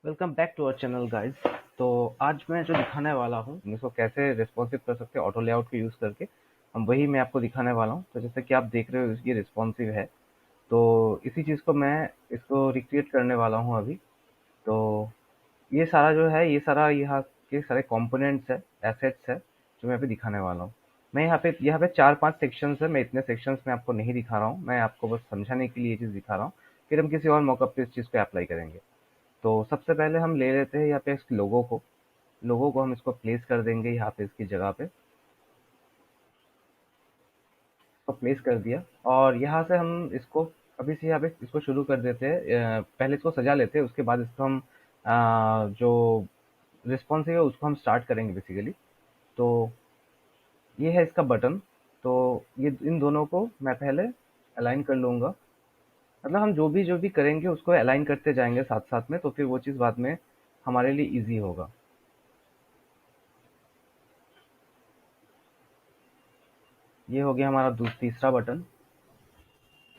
Welcome back to our channel guys. तो आज मैं जो दिखाने वाला हूँ इसको कैसे रिस्पॉन्सिव कर सकते हैं ऑटो लेआउट को यूज़ करके, हम वही मैं आपको दिखाने वाला हूँ। तो जैसे कि आप देख रहे हो ये रिस्पॉन्सिव है, तो इसी चीज़ को मैं इसको रिक्रिएट करने वाला हूँ अभी। तो ये सारा जो है ये सारा यहाँ के सारे कंपोनेंट्स है, एसेट्स है, जो मैं अभी दिखाने वाला हूँ। मैं यहाँ पे 4-5 सेक्शंस है, मैं इतने सेक्शंस में आपको नहीं दिखा रहा हूँ, मैं आपको बस समझाने के लिए ये चीज़ दिखा रहा हूँ। फिर हम किसी और मौका पे इस चीज़ पे अप्लाई करेंगे। तो सबसे पहले हम ले लेते हैं यहाँ पे इस लोगो को हम इसको प्लेस कर देंगे यहाँ पे इसकी जगह पे। इसको प्लेस कर दिया और यहाँ से हम इसको अभी से यहाँ पे इसको शुरू कर देते हैं। पहले इसको सजा लेते हैं, उसके बाद इसको हम जो रिस्पॉन्सिव है उसको हम स्टार्ट करेंगे बेसिकली। तो ये है इसका बटन। तो ये इन दोनों को मैं पहले अलाइन कर लूंगा। मतलब हम जो भी करेंगे उसको अलाइन करते जाएंगे साथ साथ में, तो फिर वो चीज़ बाद में हमारे लिए इजी होगा। ये हो गया हमारा तीसरा बटन।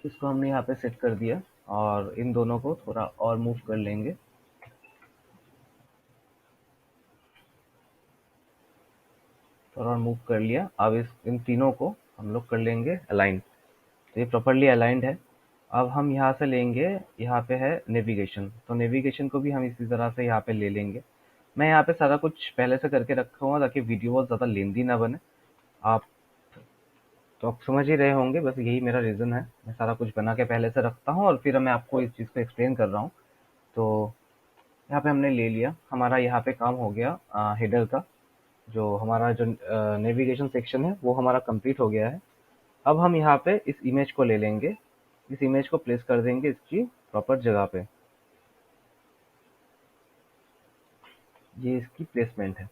इसको हमने यहाँ पे सेट कर दिया और इन दोनों को थोड़ा और मूव कर लेंगे। थोड़ा और मूव कर लिया। अब इस इन तीनों को हम लोग कर लेंगे अलाइन। तो ये प्रॉपरली अलाइंड है। अब हम यहाँ से लेंगे, यहाँ पे है नेविगेशन, तो नेविगेशन को भी हम इसी तरह से यहाँ पे ले लेंगे। मैं यहाँ पे सारा कुछ पहले से करके रखा हुआ ताकि वीडियो बहुत ज़्यादा लेंदी ना बने। आप तो आप समझ ही रहे होंगे, बस यही मेरा रीज़न है। मैं सारा कुछ बना के पहले से रखता हूँ और फिर मैं आपको इस चीज़ को एक्सप्लेन कर रहा हूँ। तो यहाँ पे हमने ले लिया, हमारा यहाँ पे काम हो गया हेडर का। जो हमारा जो नेविगेशन सेक्शन है वो हमारा कंप्लीट हो गया है। अब हम यहाँ पे इस इमेज को ले लेंगे, इस इमेज को प्लेस कर देंगे इसकी प्रॉपर जगह पे। ये इसकी प्लेसमेंट है।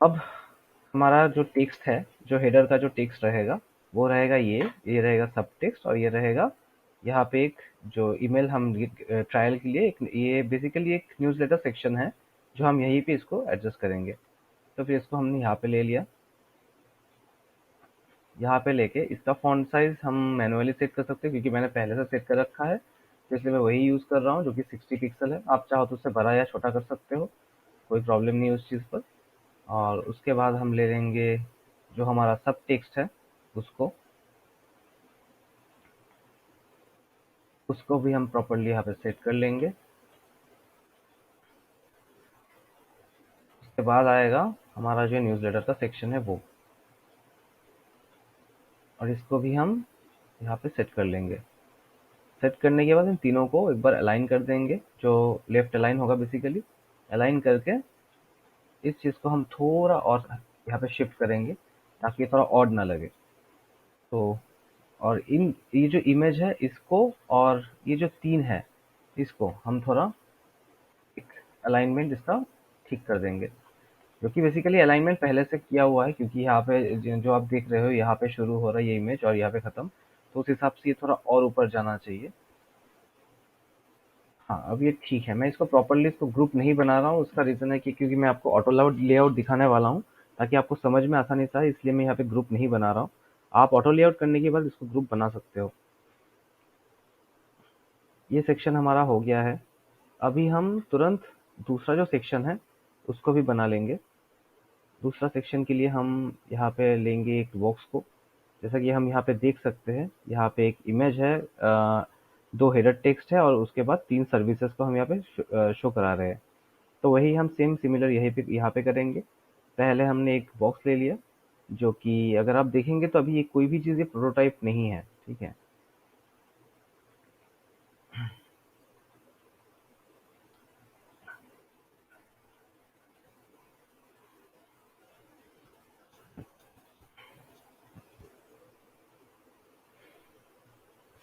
अब हमारा जो टेक्स्ट है, जो हेडर का जो टेक्स्ट रहेगा वो रहेगा ये रहेगा सब टेक्स्ट, और ये रहेगा यहाँ पे एक जो ईमेल हम ट्रायल के लिए एक, ये बेसिकली एक न्यूज़लेटर सेक्शन है जो हम यहीं पे इसको एडजस्ट करेंगे। तो फिर इसको हमने यहाँ पे ले लिया। यहाँ पे लेके इसका फॉन्ट साइज हम मैनुअली सेट कर सकते हैं क्योंकि मैंने पहले से सेट कर रखा है, तो इसलिए मैं वही यूज़ कर रहा हूँ जो कि 60 पिक्सल है। आप चाहो तो उससे बड़ा या छोटा कर सकते हो, कोई प्रॉब्लम नहीं है उस चीज़ पर। और उसके बाद हम ले लेंगे जो हमारा सब टेक्स्ट है, उसको उसको भी हम प्रॉपरली यहाँ पे सेट कर लेंगे। उसके बाद आएगा हमारा जो न्यूज़लेटर का सेक्शन है वो, और इसको भी हम यहाँ पे सेट कर लेंगे। सेट करने के बाद इन तीनों को एक बार अलाइन कर देंगे, जो लेफ्ट अलाइन होगा बेसिकली। अलाइन करके इस चीज़ को हम थोड़ा और यहाँ पे शिफ्ट करेंगे ताकि ये थोड़ा ऑड ना लगे। तो और इन ये जो इमेज है इसको, और ये जो तीन है इसको हम थोड़ा एक अलाइनमेंट इसका ठीक कर देंगे, जो कि बेसिकली अलाइनमेंट पहले से किया हुआ है क्योंकि यहाँ पे जो आप देख रहे हो यहाँ पे शुरू हो रहा है ये इमेज और यहाँ पे खत्म। तो उस हिसाब से ये थोड़ा और ऊपर जाना चाहिए। हाँ, अब ये ठीक है। मैं इसको प्रॉपर्ली इसको ग्रुप नहीं बना रहा हूँ, उसका रीज़न है कि क्योंकि मैं आपको ऑटो लेआउट दिखाने वाला हूँ ताकि आपको समझ में आसानी से आए, इसलिए मैं यहाँ पे ग्रुप नहीं बना रहा हूँ। आप ऑटो लेआउट करने के बाद इसको ग्रुप बना सकते हो। ये सेक्शन हमारा हो गया है। अभी हम तुरंत दूसरा जो सेक्शन है उसको भी बना लेंगे। दूसरा सेक्शन के लिए हम यहाँ पे लेंगे एक बॉक्स को। जैसा कि हम यहाँ पे देख सकते हैं, यहाँ पे एक इमेज है, दो हेडर टेक्स्ट है और उसके बाद तीन सर्विसेज को हम यहाँ पे शो करा रहे हैं। तो वही हम सेम सिमिलर यहीं पे यहाँ पे करेंगे। पहले हमने एक बॉक्स ले लिया, जो कि अगर आप देखेंगे तो अभी ये कोई भी चीज़ ये प्रोटोटाइप नहीं है, ठीक है।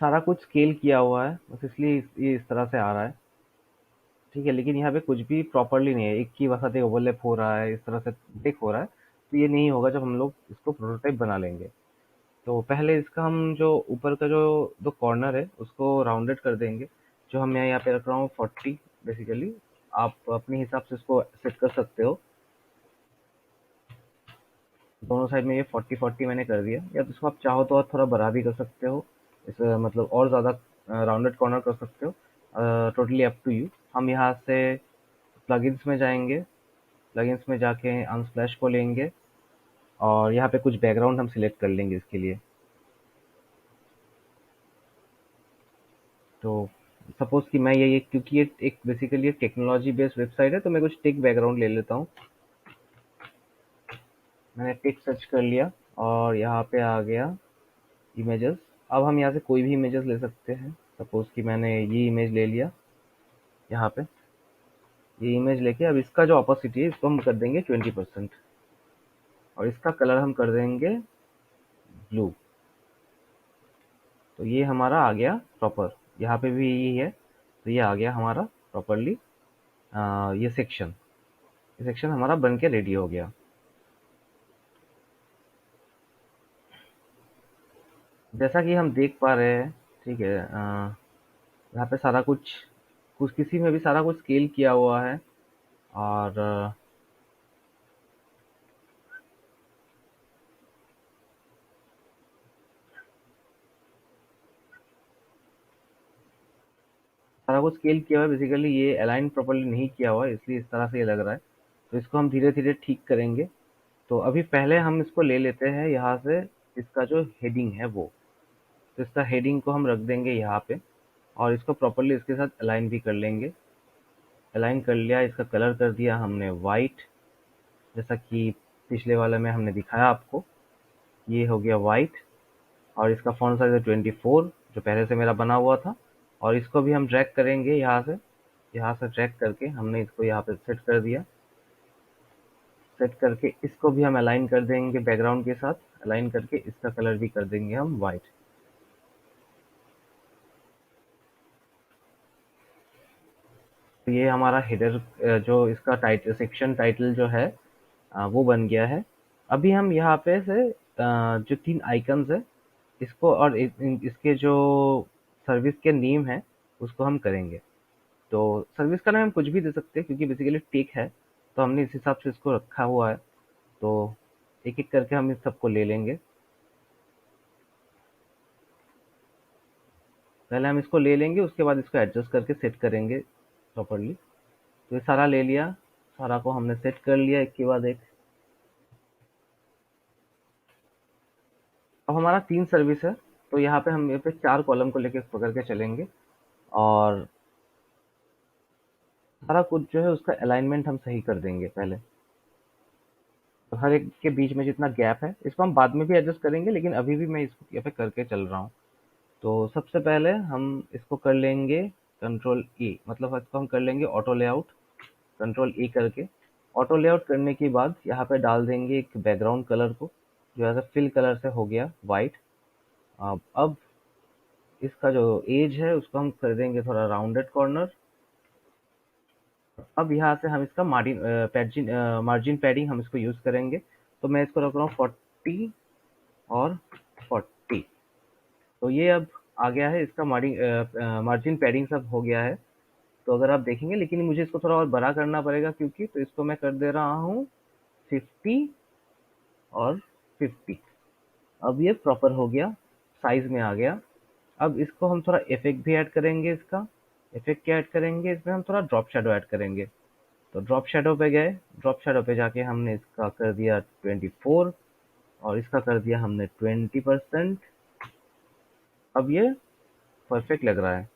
सारा कुछ स्केल किया हुआ है, बस इसलिए ये इस तरह से आ रहा है, ठीक है। लेकिन यहाँ पे कुछ भी प्रॉपरली नहीं है, एक ही वसात ओवरलैप हो रहा है, इस तरह से ब्रेक हो रहा है। तो ये नहीं होगा जब हम लोग इसको प्रोटोटाइप बना लेंगे। तो पहले इसका हम जो ऊपर का जो दो कॉर्नर है उसको राउंडेड कर देंगे। जो हम मैं यहाँ पे रख रहा हूँ 40 बेसिकली। आप अपने हिसाब से इसको सेट कर सकते हो। दोनों साइड में ये 40-40 मैंने कर दिया, या तो इसको आप चाहो तो और थोड़ा बड़ा भी कर सकते हो। इस मतलब और ज़्यादा राउंडेड कॉर्नर कर सकते हो। Totally up to you. हम यहाँ से प्लगइन्स में जाएंगे, प्लगइन्स में जाके अनस्प्लैश को लेंगे और यहाँ पे कुछ बैकग्राउंड हम सिलेक्ट कर लेंगे इसके लिए। तो सपोज कि मैं ये क्योंकि ये एक बेसिकली एक टेक्नोलॉजी बेस्ड वेबसाइट है, तो मैं कुछ टेक बैकग्राउंड ले लेता हूँ। मैंने टेक सर्च कर लिया और यहाँ पे आ गया इमेजेस। अब हम यहाँ से कोई भी इमेजेस ले सकते हैं। सपोज कि मैंने ये इमेज ले लिया, यहाँ पे ये इमेज लेके अब इसका जो ऑपोसिटी है इसको हम कर देंगे 20% और इसका कलर हम कर देंगे ब्लू। तो ये हमारा आ गया प्रॉपर, यहाँ पे भी यही है, तो ये आ गया हमारा प्रॉपरली ये सेक्शन हमारा बन के रेडी हो गया। जैसा कि हम देख पा रहे हैं, ठीक है, यहाँ पे सारा कुछ कुछ किसी में भी सारा कुछ स्केल किया हुआ है और सारा कुछ स्केल किया हुआ है। बेसिकली ये अलाइन प्रॉपर्ली नहीं किया हुआ है, इसलिए इस तरह से ये लग रहा है। तो इसको हम धीरे धीरे ठीक करेंगे। तो अभी पहले हम इसको ले लेते हैं यहाँ से, इसका जो हेडिंग है वो, तो इसका हेडिंग को हम रख देंगे यहाँ पे और इसको प्रॉपर्ली इसके साथ अलाइन भी कर लेंगे। अलाइन कर लिया, इसका कलर कर दिया हमने वाइट, जैसा कि पिछले वाले में हमने दिखाया आपको। ये हो गया वाइट और इसका फॉन्ट साइज है 24 जो पहले से मेरा बना हुआ था। और इसको भी हम ड्रैग करेंगे यहाँ से ड्रैग करके हमने इसको यहाँ पे सेट कर दिया। सेट करके इसको भी हम अलाइन कर देंगे बैकग्राउंड के साथ, अलाइन करके इसका कलर भी कर देंगे हम वाइट। तो ये हमारा हेडर जो इसका टाइटल सेक्शन टाइटल जो है वो बन गया है। अभी हम यहाँ पे से जो 3 आइकन्स है इसको और इसके जो सर्विस के नेम है उसको हम करेंगे। तो सर्विस का नाम हम कुछ भी दे सकते हैं क्योंकि बेसिकली टेक है, तो हमने इस हिसाब से इसको रखा हुआ है। तो एक एक करके हम इस सबको ले लेंगे। पहले हम इसको ले लेंगे, उसके बाद इसको एडजस्ट करके सेट करेंगे प्रॉपरली। तो ये सारा ले लिया, सारा को हमने सेट कर लिया एक के बाद एक। अब हमारा 3 सर्विस है, तो यहाँ पे हम यहाँ पे 4 कॉलम को लेके पकड़ के चलेंगे और सारा कुछ जो है उसका अलाइनमेंट हम सही कर देंगे पहले। तो हर एक के बीच में जितना गैप है इसको हम बाद में भी एडजस्ट करेंगे, लेकिन अभी भी मैं इसको यहाँ पे करके चल रहा हूँ। तो सबसे पहले हम इसको कर लेंगे कंट्रोल ए, मतलब इसको हम कर लेंगे ऑटो लेआउट, कंट्रोल ए करके। ऑटो लेआउट करने के बाद यहाँ पे डाल देंगे एक बैकग्राउंड कलर को, जो ऐसा फिल कलर से हो गया वाइट। अब इसका जो एज है उसको हम कर देंगे थोड़ा राउंडेड कॉर्नर। अब यहाँ से हम इसका मार्जिन पैडिंग हम इसको यूज करेंगे। तो मैं इसको रख रहा हूँ 40 और 40। तो ये अब आ गया है, इसका मार्जिन पैडिंग सब हो गया है। तो अगर आप देखेंगे, लेकिन मुझे इसको थोड़ा और बड़ा करना पड़ेगा क्योंकि, तो इसको मैं कर दे रहा हूँ 50 और 50। अब ये प्रॉपर हो गया, साइज में आ गया। अब इसको हम थोड़ा इफेक्ट भी ऐड करेंगे। इसका इफेक्ट क्या ऐड करेंगे, इसमें हम थोड़ा ड्रॉप शेडो ऐड करेंगे। तो ड्रॉप शेडो पे गए, ड्रॉप शेडो पे जाके हमने इसका कर दिया 24 और इसका कर दिया हमने 20%। अब ये परफेक्ट लग रहा है।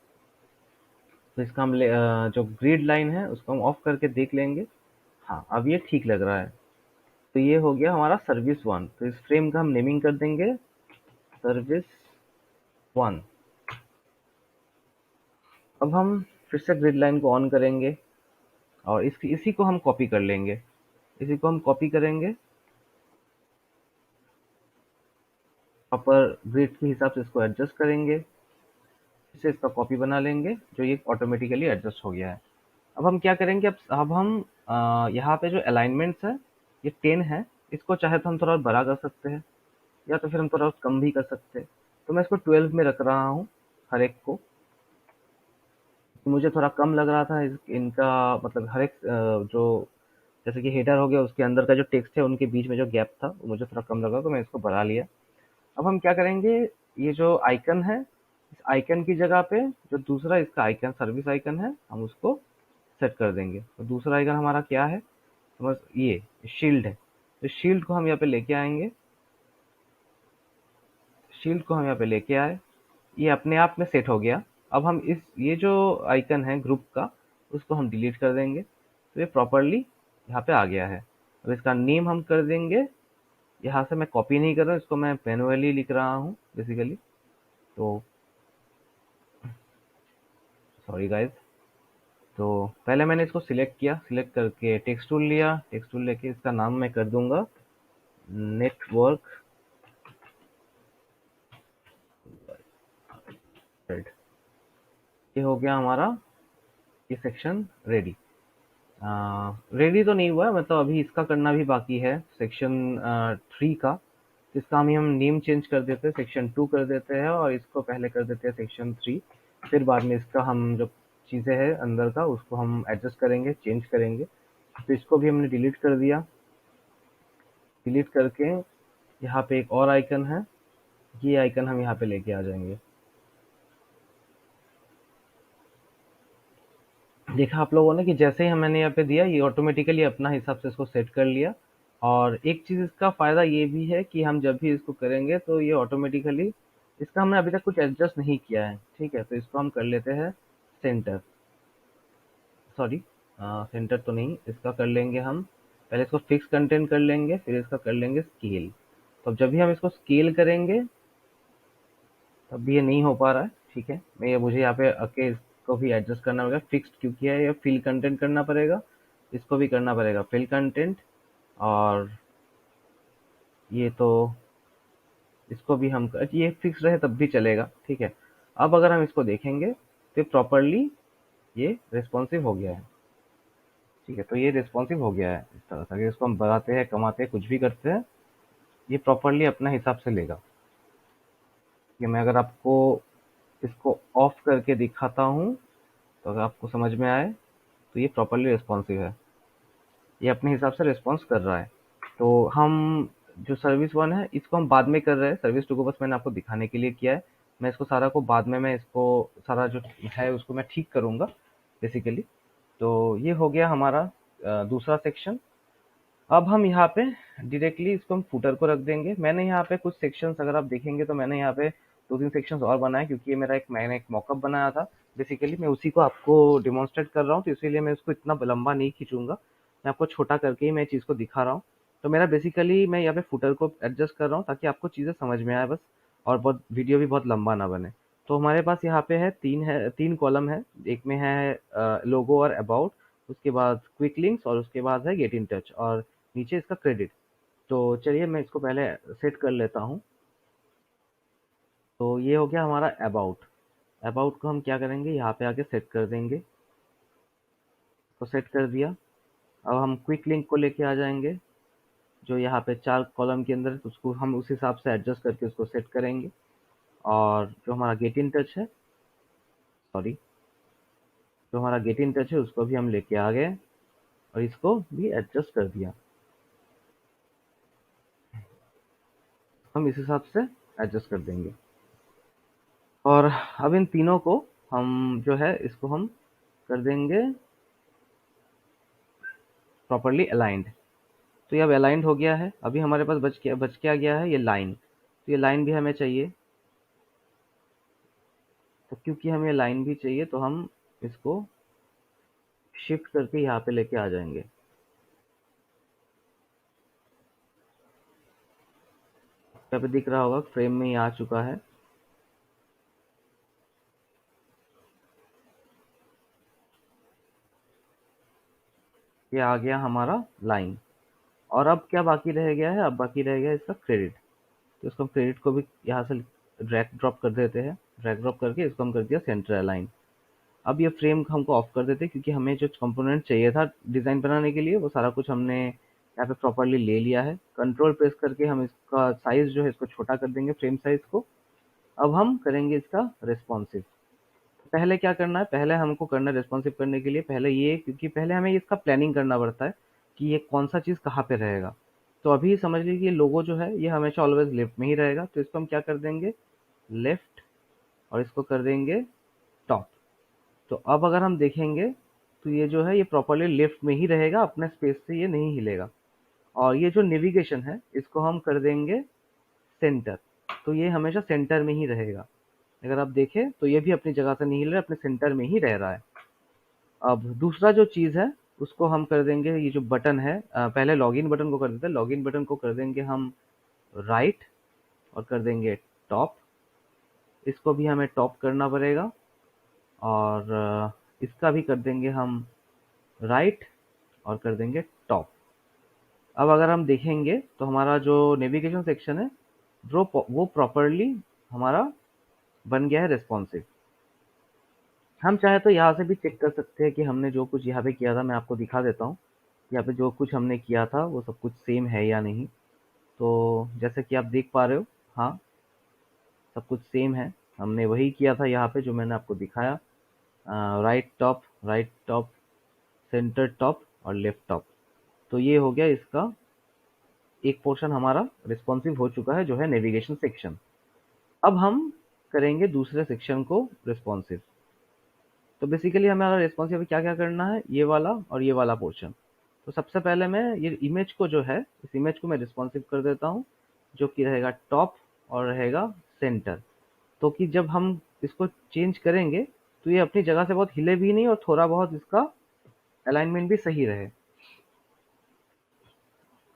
तो इसका हम जो ग्रिड लाइन है उसको हम ऑफ करके देख लेंगे। हाँ, अब ये ठीक लग रहा है। तो ये हो गया हमारा सर्विस 1। तो इस फ्रेम का हम नेमिंग कर देंगे सर्विस 1। अब हम फिर से ग्रिड लाइन को ऑन करेंगे और इसी को हम कॉपी कर लेंगे। इसी को हम कॉपी करेंगे, प्रॉपर ग्रिड के हिसाब से इसको एडजस्ट करेंगे, फिर से इसका कॉपी बना लेंगे, जो ये ऑटोमेटिकली एडजस्ट हो गया है। अब हम क्या करेंगे, अब हम यहाँ पे जो अलाइनमेंट्स है ये 10 है, इसको चाहे तो हम थोड़ा और बड़ा कर सकते हैं या तो फिर हम थोड़ा कम भी कर सकते हैं। तो मैं इसको 12 में रख रहा हूँ हर एक को। मुझे थोड़ा कम लग रहा था इनका, मतलब हर एक जो जैसे कि हेडर हो गया उसके अंदर का जो टेक्स्ट है उनके बीच में जो गैप था वो मुझे थोड़ा कम लगा, तो मैं इसको बढ़ा लिया। अब हम क्या करेंगे, ये जो आइकन है इस आइकन की जगह पे जो दूसरा इसका आइकन सर्विस आइकन है हम उसको सेट कर देंगे। तो दूसरा आइकन हमारा क्या है, समझ, ये शील्ड है। तो शील्ड को हम यहाँ पे लेके आएंगे, शील्ड को हम यहाँ पे लेके आए, ये अपने आप में सेट हो गया। अब हम इस ये जो आइकन है ग्रुप का, उसको हम डिलीट कर देंगे, तो ये प्रॉपरली यहाँ पे आ गया है। अब इसका नेम हम कर देंगे, यहाँ से मैं कॉपी नहीं कर रहा हूँ, इसको मैं मैनुअली लिख रहा हूँ बेसिकली। तो सॉरी गाइज। तो पहले मैंने इसको सिलेक्ट किया, सिलेक्ट करके टेक्स्ट टूल लिया, टेक्स्ट टूल लेके इसका नाम मैं कर दूंगा नेटवर्क। ये हो गया हमारा ये सेक्शन रेडी। रेडी तो नहीं हुआ है, मतलब अभी इसका करना भी बाकी है, सेक्शन 3 का। इसका हम नेम चेंज कर देते हैं, सेक्शन 2 कर देते हैं, और इसको पहले कर देते हैं सेक्शन 3। फिर बाद में इसका हम जो चीज़ें हैं अंदर का, उसको हम एडजस्ट करेंगे, चेंज करेंगे। तो इसको भी हमने डिलीट कर दिया। डिलीट करके यहाँ पे एक और आइकन है, ये आइकन हम यहाँ पे लेके आ जाएंगे। देखा आप लोगों ने कि जैसे ही मैंने यहाँ पे दिया, ये ऑटोमेटिकली अपना हिसाब से इसको सेट कर लिया। और एक चीज़ इसका फ़ायदा ये भी है कि हम जब भी इसको करेंगे तो ये ऑटोमेटिकली, इसका हमने अभी तक कुछ एडजस्ट नहीं किया है, ठीक है। तो इसको हम कर लेते हैं सेंटर, सॉरी, सेंटर तो नहीं, इसका कर लेंगे हम, पहले इसको फिक्स कंटेंट कर लेंगे, फिर इसका कर लेंगे स्केल। तो जब भी हम इसको स्केल करेंगे तब भी ये नहीं हो पा रहा है, ठीक है। मुझे यहाँ पे आके इसको भी एडजस्ट करना पड़ेगा, फिक्स्ड क्योंकि है, ये फिल कंटेंट करना पड़ेगा, इसको भी करना पड़ेगा फिल कंटेंट। और ये तो इसको भी हम ये फिक्स रहे तब भी चलेगा, ठीक है। अब अगर हम इसको देखेंगे तो प्रॉपरली ये रिस्पॉन्सिव हो गया है, ठीक है। तो ये रिस्पॉन्सिव हो गया है इस तरह से, अगर इसको हम बढ़ाते हैं, कमाते हैं, कुछ भी करते हैं, ये प्रॉपरली अपना हिसाब से लेगा। ये मैं अगर आपको इसको ऑफ करके दिखाता हूँ, तो अगर आपको समझ में आए, तो ये प्रॉपरली रिस्पॉन्सिव है, ये अपने हिसाब से रिस्पॉन्स कर रहा है। तो हम जो सर्विस 1 है इसको हम बाद में कर रहे हैं, सर्विस 2 को बस मैंने आपको दिखाने के लिए किया है। मैं इसको सारा को बाद में, मैं इसको सारा जो है उसको मैं ठीक करूँगा बेसिकली। तो ये हो गया हमारा दूसरा सेक्शन। अब हम यहाँ पे डायरेक्टली इसको हम फुटर को रख देंगे। मैंने यहाँ पे कुछ सेक्शंस, अगर आप देखेंगे तो मैंने यहाँ पे 2-3 सेक्शंस और बनाए, क्योंकि ये मैंने एक मॉकअप बनाया था बेसिकली, मैं उसी को आपको डिमॉन्स्ट्रेट कर रहा हूँ, तो इसीलिए मैं इसको इतना लंबा नहीं खींचूंगा, मैं आपको छोटा करके ही मैं चीज़ को दिखा रहा हूँ। तो मेरा बेसिकली, मैं यहाँ पे फुटर को एडजस्ट कर रहा हूँ ताकि आपको चीज़ें समझ में आए बस, और बहुत वीडियो भी बहुत लंबा ना बने। तो हमारे पास यहाँ पे है 3 कॉलम है, एक में है लोगो और अबाउट, उसके बाद क्विक लिंक्स, और उसके बाद है गेट इन टच, और नीचे इसका क्रेडिट। तो चलिए मैं इसको पहले सेट कर लेता हूँ। तो ये हो गया हमारा अबाउट। अबाउट को हम क्या करेंगे, यहाँ पे आके सेट कर देंगे, तो सेट कर दिया। अब हम क्विक लिंक को लेके आ जाएंगे, जो यहाँ पे 4 कॉलम के अंदर है, तो उसको हम उस हिसाब से एडजस्ट करके उसको सेट करेंगे। और जो हमारा गेट इन टच है, सॉरी, जो हमारा गेट इन टच है उसको भी हम लेके आ गए, और इसको भी एडजस्ट कर दिया, हम इस हिसाब से एडजस्ट कर देंगे। और अब इन तीनों को हम जो है इसको हम कर देंगे प्रॉपरली अलाइंड। तो ये अब अलाइंड हो गया है। अभी हमारे पास बच क्या गया है, ये लाइन। तो ये लाइन भी हमें चाहिए, तो क्योंकि हमें लाइन भी चाहिए तो हम इसको शिफ्ट करके यहाँ पे लेके आ जाएंगे। यहाँ पे दिख रहा होगा फ्रेम में ये आ चुका है। ये आ गया हमारा लाइन। और अब क्या बाकी रह गया है, अब बाकी रह गया है इसका क्रेडिट। तो इसको हम क्रेडिट को भी यहाँ से ड्रैग ड्रॉप कर देते हैं, ड्रैग ड्रॉप करके इसको हम कर दिया सेंटर अलाइन। अब ये फ्रेम हमको ऑफ कर देते हैं, क्योंकि हमें जो कंपोनेंट चाहिए था डिज़ाइन बनाने के लिए, वो सारा कुछ हमने यहाँ पे प्रॉपरली ले लिया है। कंट्रोल प्रेस करके हम इसका साइज़ जो है इसको छोटा कर देंगे, फ्रेम साइज़ को। अब हम करेंगे इसका रिस्पॉन्सिव। पहले क्या करना है, पहले हमको करना है रिस्पॉन्सिव करने के लिए, पहले ये, क्योंकि पहले हमें इसका प्लानिंग करना पड़ता है कि ये कौन सा चीज़ कहाँ पे रहेगा। तो अभी समझ लीजिए लोगो जो है ये हमेशा ऑलवेज लेफ्ट में ही रहेगा, तो इसको हम क्या कर देंगे, लेफ्ट, और इसको कर देंगे टॉप। तो अब अगर हम देखेंगे तो ये जो है ये प्रॉपर्ली लेफ्ट में ही रहेगा, अपने स्पेस से ये नहीं हिलेगा। और ये जो नेविगेशन है इसको हम कर देंगे सेंटर, तो ये हमेशा सेंटर में ही रहेगा। अगर आप देखें तो ये भी अपनी जगह से नहीं हिल रहा है, अपने सेंटर में ही रह रहा है। अब दूसरा जो चीज़ है उसको हम कर देंगे, ये जो बटन है पहले लॉगिन बटन को कर देते हैं, लॉगिन बटन को कर देंगे हम राइट और कर देंगे टॉप। इसको भी हमें टॉप करना पड़ेगा और इसका भी कर देंगे हम राइट और कर देंगे टॉप। अब अगर हम देखेंगे तो हमारा जो नेविगेशन सेक्शन है वो प्रॉपरली हमारा बन गया है रिस्पॉन्सिव। हम चाहे तो यहाँ से भी चेक कर सकते हैं कि हमने जो कुछ यहाँ पे किया था, मैं आपको दिखा देता हूँ। यहाँ पे जो कुछ हमने किया था वो सब कुछ सेम है या नहीं। तो जैसे कि आप देख पा रहे हो, हाँ सब कुछ सेम है। हमने वही किया था यहाँ पे जो मैंने आपको दिखाया, राइट टॉप, सेंटर टॉप और लेफ्ट टॉप। तो ये हो गया इसका एक पोर्शन हमारा रिस्पॉन्सिव हो चुका है, जो है नेविगेशन सेक्शन। अब हम करेंगे दूसरे सेक्शन को रिस्पॉन्सिव। तो बेसिकली हमारा रिस्पॉन्सिव क्या क्या करना है, ये वाला और ये वाला पोर्शन। तो सबसे पहले मैं ये इमेज को जो है, इस इमेज को मैं रिस्पॉन्सिव कर देता हूँ, जो कि रहेगा टॉप और रहेगा सेंटर। तो कि जब हम इसको चेंज करेंगे तो ये अपनी जगह से बहुत हिले भी नहीं और थोड़ा बहुत इसका अलाइनमेंट भी सही रहे।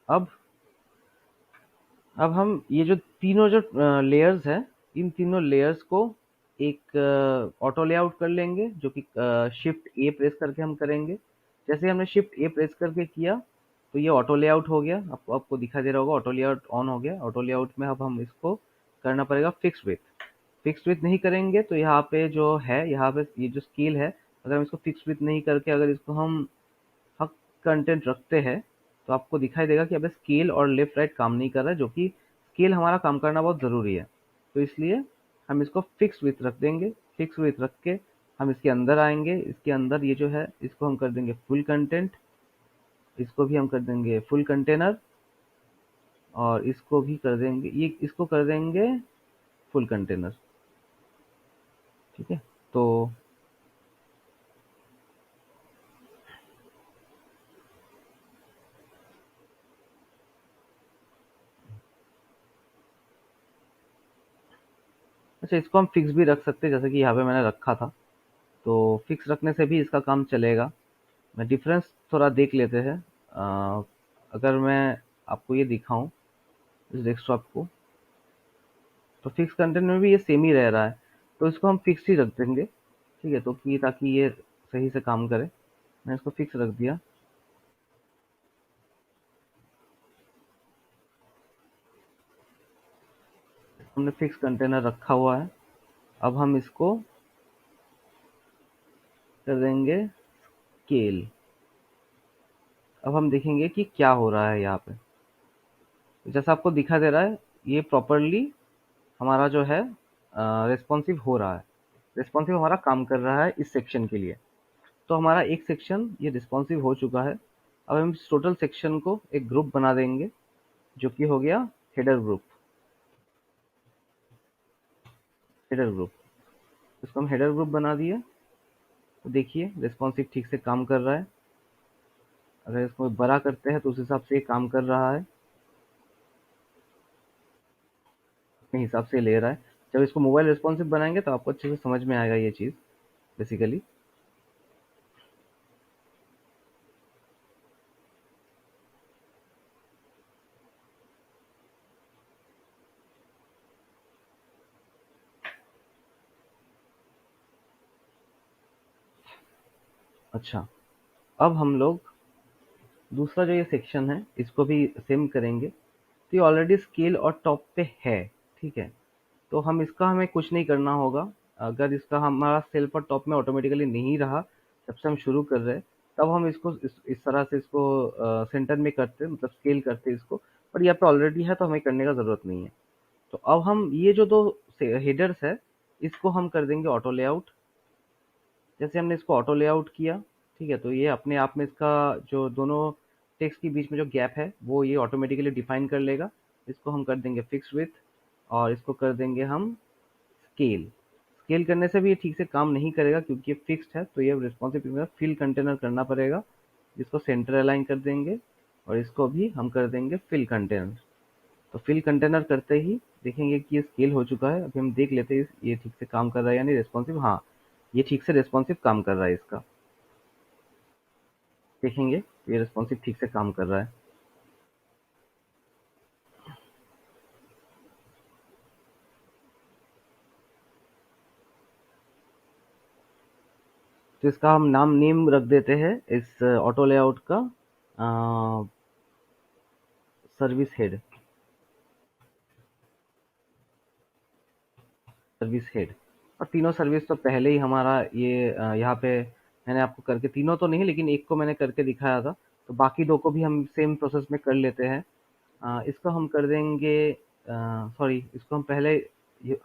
अब अब हम ये जो तीनों जो लेयर्स हैं, इन तीनों लेयर्स को एक ऑटो लेआउट कर लेंगे, जो कि शिफ्ट ए प्रेस करके हम करेंगे। जैसे हमने शिफ्ट ए प्रेस करके किया तो ये ऑटो लेआउट हो गया, आपको दिखाई दे रहा होगा, ऑटो लेआउट ऑन हो गया। ऑटो लेआउट में अब हम इसको करना पड़ेगा फिक्स विथ। फिक्स विथ नहीं करेंगे तो यहाँ पे जो है, यहाँ पे ये जो स्केल है, अगर हम इसको फिक्स विथ नहीं करके अगर इसको हम हक कंटेंट रखते हैं तो आपको दिखाई देगा कि अब स्केल और लेफ्ट राइट काम नहीं कर रहा है, जो कि स्केल हमारा काम करना बहुत ज़रूरी है। तो इसलिए हम इसको फिक्स विथ रख देंगे। फिक्स विथ रख के हम इसके अंदर आएंगे, इसके अंदर ये जो है इसको हम कर देंगे फुल कंटेंट, इसको भी हम कर देंगे फुल कंटेनर और इसको भी कर देंगे, ये इसको कर देंगे फुल कंटेनर। ठीक है, तो अच्छा, इसको हम फिक्स भी रख सकते हैं, जैसे कि यहाँ पे मैंने रखा था। तो फिक्स रखने से भी इसका काम चलेगा। मैं डिफरेंस थोड़ा देख लेते हैं। अगर मैं आपको ये दिखाऊं इस डेस्कटॉप को, तो फिक्स कंटेंट में भी ये सेम ही रह रहा है, तो इसको हम फिक्स ही रख देंगे। ठीक है, तो कि ताकि ये सही से काम करे, मैं इसको फिक्स रख दिया। हमने फिक्स कंटेनर रखा हुआ है। अब हम इसको कर देंगे स्केल। अब हम देखेंगे कि क्या हो रहा है यहाँ पे। जैसा आपको दिखा दे रहा है, ये प्रॉपरली हमारा जो है रिस्पॉन्सिव हो रहा है। रिस्पॉन्सिव हमारा काम कर रहा है इस सेक्शन के लिए। तो हमारा एक सेक्शन ये रिस्पॉन्सिव हो चुका है। अब हम इस टोटल सेक्शन को एक ग्रुप बना देंगे, जो कि हो गया हेडर ग्रुप। हेडर ग्रुप, इसको हम हेडर ग्रुप बना दिए। तो देखिए रिस्पॉन्सिव ठीक से काम कर रहा है। अगर इसको बड़ा करते हैं तो उस हिसाब से ये काम कर रहा है, अपने हिसाब से ले रहा है। जब इसको मोबाइल रिस्पॉन्सिव बनाएंगे तो आपको अच्छे से समझ में आएगा ये चीज़ बेसिकली। अच्छा, अब हम लोग दूसरा जो ये सेक्शन है इसको भी सेम करेंगे। तो ये ऑलरेडी स्केल और टॉप पे है। ठीक है, तो हम इसका हमें कुछ नहीं करना होगा। अगर इसका हमारा सेल्फ और टॉप में ऑटोमेटिकली नहीं रहा जब से हम शुरू कर रहे हैं, तब हम इसको इस तरह से इसको सेंटर में करते, मतलब स्केल करते इसको। पर यहाँ पे ऑलरेडी है तो हमें करने का ज़रूरत नहीं है। तो अब हम ये जो दो हेडर्स है इसको हम कर देंगे ऑटो लेआउट। जैसे हमने इसको ऑटो लेआउट किया, ठीक है, तो ये अपने आप में इसका जो दोनों टेक्स्ट के बीच में जो गैप है वो ये ऑटोमेटिकली डिफाइन कर लेगा। इसको हम कर देंगे फिक्स विथ और इसको कर देंगे हम स्केल। स्केल करने से भी ये ठीक से काम नहीं करेगा क्योंकि ये फिक्स्ड है, तो ये रिस्पॉन्सिव फिल कंटेनर करना पड़ेगा, जिसको सेंटर अलाइन कर देंगे और इसको भी हम कर देंगे फिल कंटेनर। तो फिल कंटेनर करते ही देखेंगे कि ये स्केल हो चुका है। अभी हम देख लेते हैं ये ठीक से काम कर रहा है या नहीं रिस्पॉन्सिव। हाँ, ये ठीक से रिस्पॉन्सिव काम कर रहा है इसका। देखेंगे ये रिस्पॉन्सिव ठीक से काम कर रहा है। तो इसका हम नेम रख देते हैं इस ऑटो लेआउट का सर्विस हेड। सर्विस हेड और तीनों सर्विस तो पहले ही हमारा ये यहाँ पे मैंने आपको करके, तीनों तो नहीं लेकिन एक को मैंने करके दिखाया था, तो बाकी दो को भी हम सेम प्रोसेस में कर लेते हैं। इसको हम कर देंगे, सॉरी, इसको हम पहले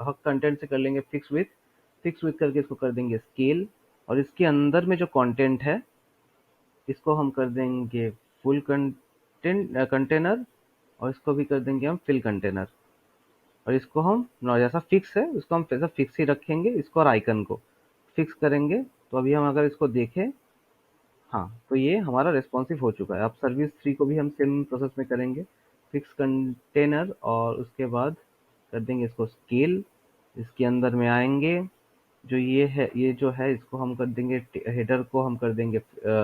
हक कंटेंट से कर लेंगे फिक्स विथ करके इसको कर देंगे स्केल, और इसके अंदर में जो कंटेंट है इसको हम कर देंगे फुल कंटेनर, और इसको भी कर देंगे हम फिल कंटेनर। और इसको हम जैसा फिक्स है उसको हम वैसा फिक्स ही रखेंगे, इसको और आइकन को फिक्स करेंगे। तो अभी हम अगर इसको देखें, हाँ, तो ये हमारा रिस्पॉन्सिव हो चुका है। अब सर्विस 3 को भी हम सेम प्रोसेस में करेंगे, फिक्स कंटेनर और उसके बाद कर देंगे इसको स्केल। इसके अंदर में आएंगे, जो ये है, ये जो है इसको हम कर देंगे, हेडर को हम कर देंगे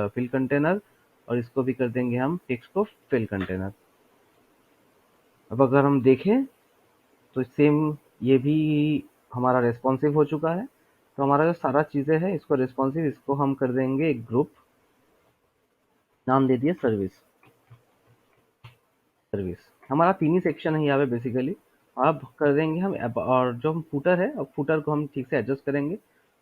फिल कंटेनर, और इसको भी कर देंगे हम टेक्स्ट को फिल कंटेनर। अब अगर हम देखें तो सेम ये भी हमारा रिस्पॉन्सिव हो चुका है। तो हमारा जो सारा चीज़ें हैं इसको रिस्पॉन्सिव, इसको हम कर देंगे एक ग्रुप, नाम दे दिया सर्विस। सर्विस हमारा तीन ही सेक्शन है यहाँ पे बेसिकली। अब कर देंगे हम और जो हम फुटर है, अब फुटर को हम ठीक से एडजस्ट करेंगे।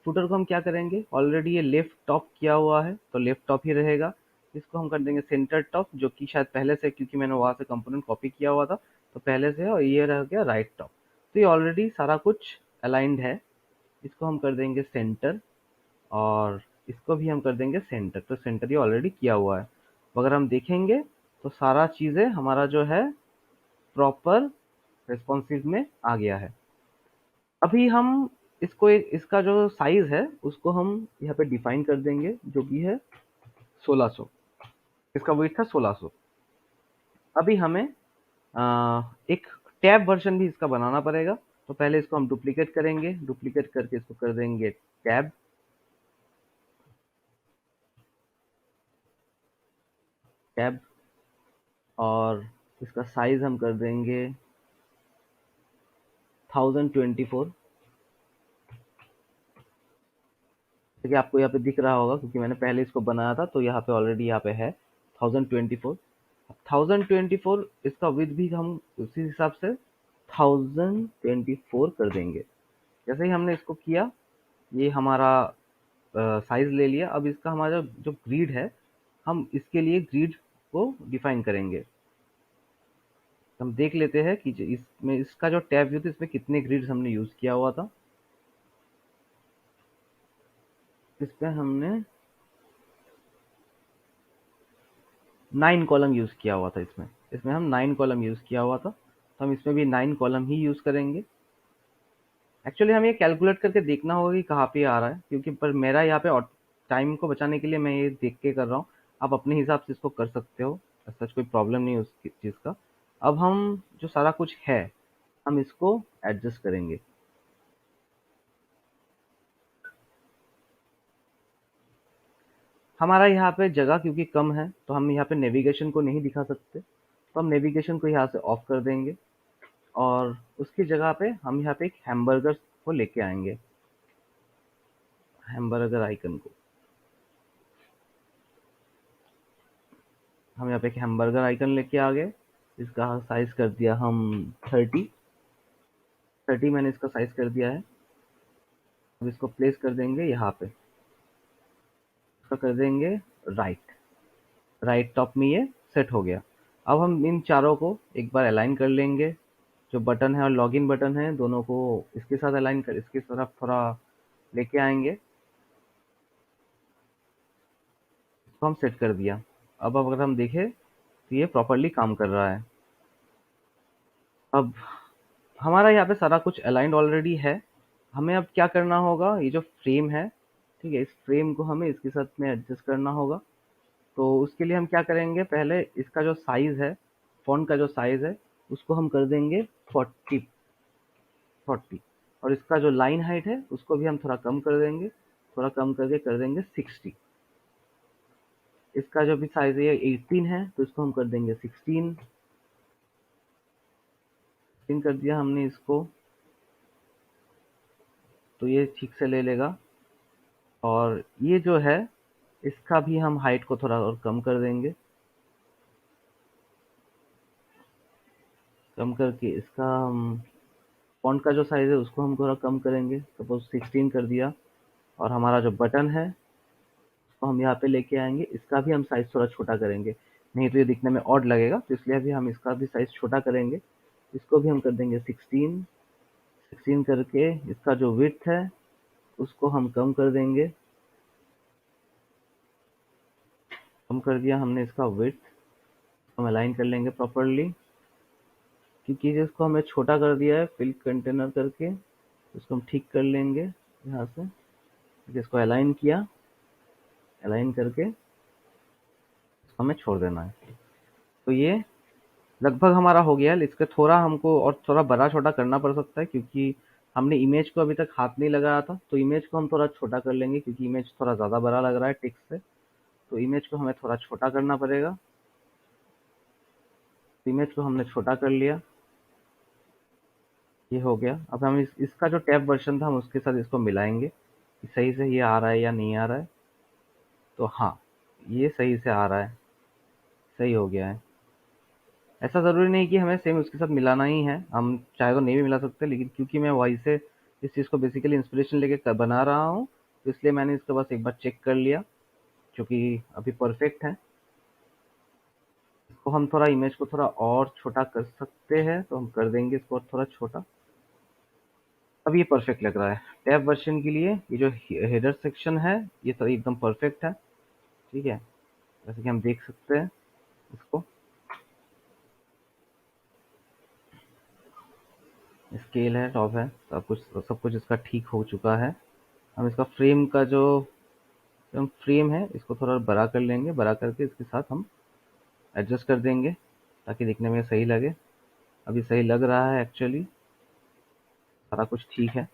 फुटर को हम क्या करेंगे, ऑलरेडी ये लेफ्ट टॉप किया हुआ है तो लेफ्ट टॉप ही रहेगा। इसको हम कर देंगे सेंटर टॉप, जो कि शायद पहले से, क्योंकि मैंने वहाँ से कंपोनेंट कॉपी किया हुआ था तो पहले से है, और ये रह गया राइट टॉप। तो ये ऑलरेडी सारा कुछ अलाइंड है। इसको हम कर देंगे सेंटर, और इसको भी हम कर देंगे सेंटर। तो सेंटर ये ऑलरेडी किया हुआ है। अगर हम देखेंगे तो सारा चीज़ें हमारा जो है प्रॉपर रिस्पॉन्सिव में आ गया है। अभी हम इसको इसका जो साइज है उसको हम यहाँ पे डिफाइन कर देंगे, जो कि है 1600। इसका वेट था 1600। अभी हमें एक टैब वर्जन भी इसका बनाना पड़ेगा। तो पहले इसको हम डुप्लीकेट करेंगे, डुप्लीकेट करके इसको कर देंगे टैब, टैब, और इसका साइज हम कर देंगे 1024। देखिए आपको यहाँ पे दिख रहा होगा क्योंकि मैंने पहले इसको बनाया था, तो यहाँ पे ऑलरेडी यहाँ पे है 1024। 1024 इसका विड्थ भी हम उसी हिसाब से 1024 कर देंगे। जैसे ही हमने इसको किया, ये हमारा साइज ले लिया। अब इसका हमारा जो ग्रिड है, हम इसके लिए ग्रिड को डिफाइन करेंगे। हम देख लेते हैं कि इसमें इसका जो टैब व्यू था इसमें कितने ग्रिड्स हमने यूज किया हुआ था। इस पे हमने 9 कॉलम यूज किया हुआ था। इसमें इसमें हम 9 कॉलम यूज किया हुआ था, तो हम इसमें भी 9 कॉलम ही यूज करेंगे। एक्चुअली हमें ये कैलकुलेट करके देखना होगा कि कहाँ पे आ रहा है, क्योंकि पर मेरा यहाँ पे टाइम को बचाने के लिए मैं ये देख के कर रहा हूँ। आप अपने हिसाब से इसको कर सकते हो, ऐसा कोई प्रॉब्लम नहीं है उस चीज़ का। अब हम जो सारा कुछ है हम इसको एडजस्ट करेंगे। हमारा यहाँ पे जगह क्योंकि कम है तो हम यहाँ पे नेविगेशन को नहीं दिखा सकते, तो हम नेविगेशन को यहाँ से ऑफ कर देंगे, और उसकी जगह पे हम यहाँ पे एक हैमबर्गर को लेके आएंगे, हैमबर्गर आइकन को। हम यहाँ पे एक हैमबर्गर आइकन लेके आ गए। इसका साइज कर दिया हम 30 मैंने इसका साइज कर दिया है। अब इसको प्लेस कर देंगे यहाँ पे, इसका कर देंगे राइट, राइट टॉप में ये सेट हो गया। अब हम इन चारों को एक बार अलाइन कर लेंगे। जो बटन है और लॉगिन बटन है दोनों को इसके साथ अलाइन कर, इसकी तरफ थोड़ा लेके आएंगे। इसको हम सेट कर दिया। अब अगर हम देखें तो ये प्रॉपरली काम कर रहा है। अब हमारा यहाँ पे सारा कुछ अलाइंड ऑलरेडी है। हमें अब क्या करना होगा, ये जो फ्रेम है, ठीक है, इस फ्रेम को हमें इसके साथ में एडजस्ट करना होगा। तो उसके लिए हम क्या करेंगे, पहले इसका जो साइज है, फ़ॉन्ट का जो साइज है, उसको हम कर देंगे 40 40। और इसका जो लाइन हाइट है उसको भी हम थोड़ा कम कर देंगे, थोड़ा कम करके कर देंगे 60। इसका जो भी साइज है ये 18 है, तो इसको हम कर देंगे 16। 16 कर दिया हमने इसको, तो ये ठीक से ले लेगा। और ये जो है, इसका भी हम हाइट को थोड़ा और कम कर देंगे, कम करके इसका हम फ़ॉन्ट का जो साइज़ है उसको हम थोड़ा कम करेंगे, सपोज़ 16 कर दिया। और हमारा जो बटन है उसको हम यहाँ पे लेके आएँगे, इसका भी हम साइज़ थोड़ा छोटा करेंगे, नहीं तो ये दिखने में ऑड लगेगा, तो इसलिए अभी हम इसका भी साइज़ छोटा करेंगे। इसको भी हम कर देंगे 16। 16 करके इसका जो विड्थ है उसको हम कम कर देंगे, कम कर दिया हमने इसका विड्थ। हम अलाइन कर लेंगे प्रॉपर्ली, क्योंकि जिसको हमने छोटा कर दिया है फिल कंटेनर करके, उसको हम ठीक कर लेंगे यहाँ से। इसको अलाइन किया, अलाइन करके इसको हमें छोड़ देना है। तो ये लगभग हमारा हो गया है। इसका थोड़ा हमको और थोड़ा बड़ा छोटा करना पड़ सकता है, क्योंकि हमने इमेज को अभी तक हाथ नहीं लगाया था, तो इमेज को हम थोड़ा छोटा कर लेंगे, क्योंकि इमेज थोड़ा ज़्यादा बड़ा लग रहा है टेक्स्ट से। तो इमेज को हमें थोड़ा छोटा करना पड़ेगा। तो इमेज को हमने छोटा कर लिया, ये हो गया। अब हम इसका जो टैब वर्जन था हम उसके साथ इसको मिलाएंगे कि सही से ये आ रहा है या नहीं आ रहा है। तो हाँ, ये सही से आ रहा है, सही हो गया है। ऐसा ज़रूरी नहीं कि हमें सेम उसके साथ मिलाना ही है, हम चाहे तो नहीं भी मिला सकते, लेकिन क्योंकि मैं वहीं से इस चीज़ को बेसिकली इंस्पिरेशन लेके बना रहा हूँ, तो इसलिए मैंने इसको बस एक बार चेक कर लिया, जो कि अभी परफेक्ट है। इसको हम थोड़ा इमेज को थोड़ा और छोटा कर सकते हैं, तो हम कर देंगे इसको और थोड़ा छोटा। अब ये परफेक्ट लग रहा है। टैब वर्जन के लिए ये जो हेडर सेक्शन है ये तो एकदम परफेक्ट है, ठीक है, जैसे कि हम देख सकते हैं इसको। स्केल है, टॉप है, सब कुछ इसका ठीक हो चुका है। हम इसका फ्रेम का जो हम फ्रेम है इसको थोड़ा बड़ा कर लेंगे, बड़ा करके इसके साथ हम एडजस्ट कर देंगे ताकि दिखने में सही लगे। अभी सही लग रहा है एक्चुअली, सारा कुछ ठीक है।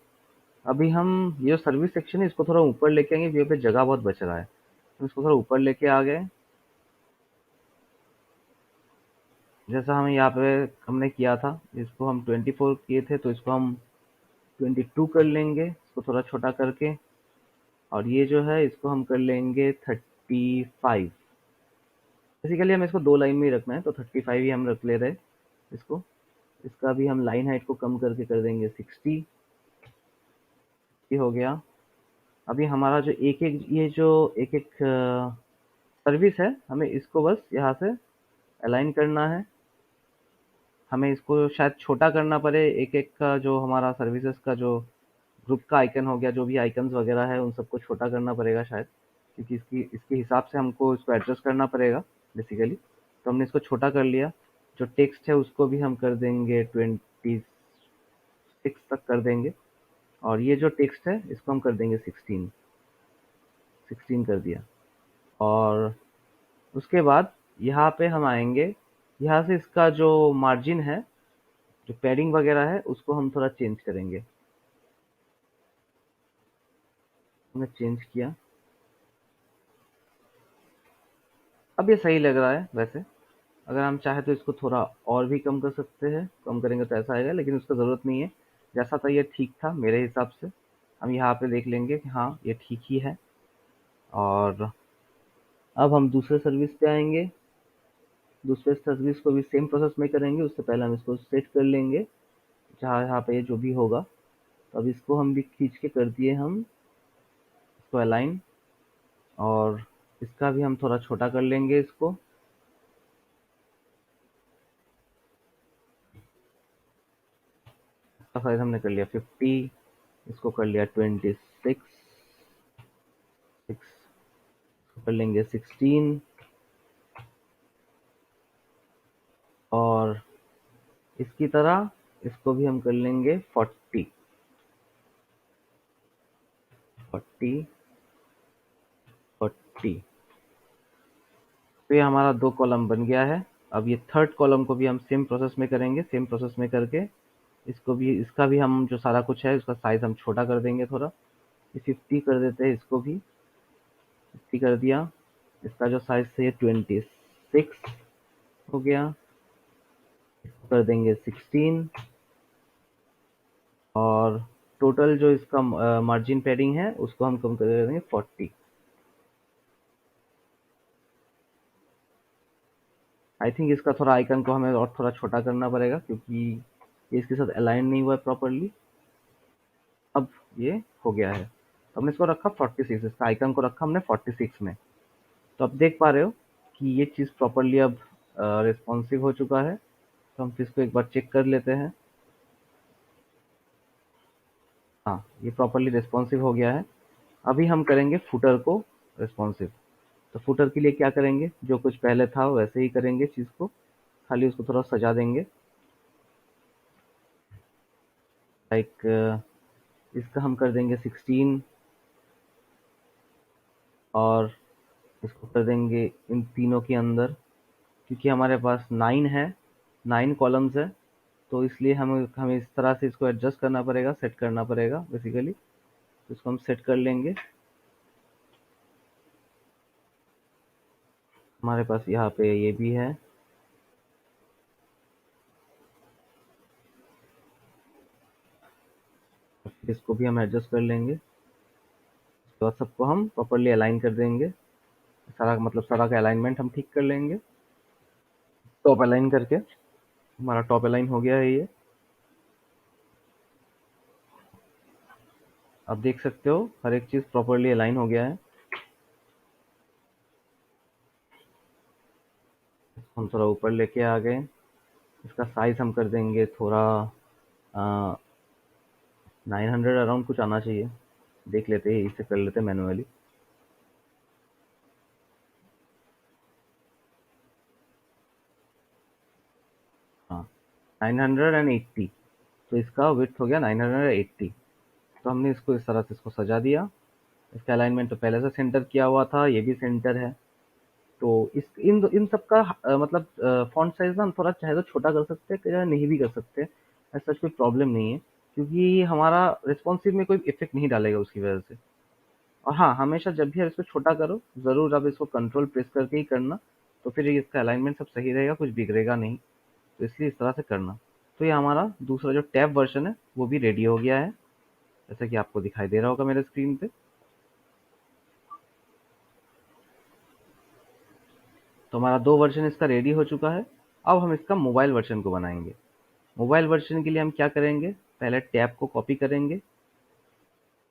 अभी हम ये जो सर्विस सेक्शन है इसको थोड़ा ऊपर लेके आएंगे, यहाँ पे जगह बहुत बच रहा है, हम इसको थोड़ा ऊपर लेके आ गए। जैसा हम यहाँ पे हमने किया था, इसको हम 24 किए थे, तो इसको हम 22 कर लेंगे, इसको थोड़ा छोटा करके। और ये जो है इसको हम कर लेंगे 35। बेसिकली हमें इसको 2 लाइन में ही रखना है, तो 35 ही हम रख ले रहे हैं इसको। इसका भी हम लाइन हाइट को कम करके कर देंगे 60। ये हो गया। अभी हमारा जो एक-एक ये जो एक-एक सर्विस है, हमें इसको बस यहाँ से अलाइन करना है। हमें इसको शायद छोटा करना पड़े, एक-एक का जो हमारा सर्विसेज का जो ग्रुप का आइकन हो गया, जो भी आइकन्स वगैरह है उन सबको छोटा करना पड़ेगा शायद, क्योंकि इसकी इसके हिसाब से हमको इसको एडजस्ट करना पड़ेगा बेसिकली। तो हमने इसको छोटा कर लिया। जो टेक्स्ट है उसको भी हम कर देंगे 26 तक कर देंगे। और ये जो टेक्स्ट है इसको हम कर देंगे 16। 16 कर दिया। और उसके बाद यहाँ पे हम आएंगे, यहाँ से इसका जो मार्जिन है, जो पैडिंग वगैरह है उसको हम थोड़ा चेंज करेंगे। हमने चेंज किया, अब ये सही लग रहा है वैसे। अगर हम चाहे तो इसको थोड़ा और भी कम कर सकते हैं, कम करेंगे तो ऐसा आएगा, लेकिन उसका ज़रूरत नहीं है। जैसा था ये ठीक था मेरे हिसाब से। हम यहाँ पे देख लेंगे कि हाँ ये ठीक ही है। और अब हम दूसरे सर्विस पे आएंगे। दूसरे सर्विस को भी सेम प्रोसेस में करेंगे, उससे पहले हम इसको सेट कर लेंगे जहाँ यहाँ पे जो भी होगा। तो अब इसको हम भी खींच के कर दिए हम इसको अलाइन। और इसका भी हम थोड़ा छोटा कर लेंगे इसको। इसका साइज हमने कर लिया 50, इसको कर लिया 26, कर लेंगे 16। और इसकी तरह इसको भी हम कर लेंगे 40। 40। तो ये हमारा 2 कॉलम बन गया है। अब ये थर्ड कॉलम को भी हम सेम प्रोसेस में करेंगे। सेम प्रोसेस में करके इसका भी हम जो सारा कुछ है उसका साइज़ हम छोटा कर देंगे थोड़ा। ये 50 कर देते हैं, इसको भी 50 कर दिया। इसका जो साइज़ है 26 हो गया। इसको कर देंगे 16 और टोटल जो इसका मार्जिन पैडिंग है उसको हम कम कर देंगे 40। आई थिंक इसका थोड़ा आइकन को हमें और थोड़ा छोटा करना पड़ेगा क्योंकि ये इसके साथ अलाइन नहीं हुआ है प्रॉपरली। अब ये हो गया है। तो हमने इसको रखा 46, इसका आइकन को रखा हमने 46 में। तो अब देख पा रहे हो कि ये चीज़ प्रॉपरली अब रिस्पॉन्सिव हो चुका है। तो हम इसको एक बार चेक कर लेते हैं। हाँ, ये प्रॉपरली रिस्पॉन्सिव हो गया है। अभी हम करेंगे फुटर को रिस्पॉन्सिव। तो फुटर के लिए क्या करेंगे, जो कुछ पहले था वैसे ही करेंगे चीज़ को, खाली उसको थोड़ा सजा देंगे। लाइक इसका हम कर देंगे 16 और इसको कर देंगे इन तीनों के अंदर, क्योंकि हमारे पास 9 है, 9 कॉलम्स है। तो इसलिए हमें इस तरह से इसको एडजस्ट करना पड़ेगा, सेट करना पड़ेगा बेसिकली। तो इसको हम सेट कर लेंगे। हमारे पास यहाँ पे ये भी है। इसको भी हम एडजस्ट कर लेंगे। उसके बाद सबको हम प्रॉपरली अलाइन कर देंगे। सारा मतलब सारा का अलाइनमेंट हम ठीक कर लेंगे। टॉप अलाइन करके हमारा टॉप अलाइन हो गया है ये। आप देख सकते हो हर एक चीज़ प्रॉपरली अलाइन हो गया है। हम थोड़ा ऊपर लेके आ गए। इसका साइज हम कर देंगे थोड़ा 900 अराउंड कुछ आना चाहिए। देख लेते हैं, इसे कर लेते हैं मैनुअली। हाँ, 980। तो इसका विड्थ हो गया 980। तो हमने इसको इस तरह से इसको सजा दिया। इसका अलाइनमेंट तो पहले से सेंटर किया हुआ था, ये भी सेंटर है। तो इन सब का मतलब फॉन्ट साइज ना हम थोड़ा चाहे तो छोटा कर सकते हैं, चाहे नहीं भी कर सकते हैं। ऐसा कोई प्रॉब्लम नहीं है, क्योंकि हमारा रिस्पॉन्सिव में कोई इफेक्ट नहीं डालेगा उसकी वजह से। और हाँ, हमेशा जब भी आप इसको छोटा करो, ज़रूर आप इसको कंट्रोल प्रेस करके ही करना। तो फिर ये इसका अलाइनमेंट सब सही रहेगा, कुछ बिगड़ेगा नहीं। तो इसलिए इस तरह से करना। तो ये हमारा दूसरा जो टैब वर्जन है वो भी रेडी हो गया है, जैसा कि आपको दिखाई दे रहा होगा मेरे स्क्रीन पे। तो हमारा 2 वर्जन इसका रेडी हो चुका है। अब हम इसका मोबाइल वर्जन को बनाएंगे। मोबाइल वर्जन के लिए हम क्या करेंगे, पहले टैब को कॉपी करेंगे।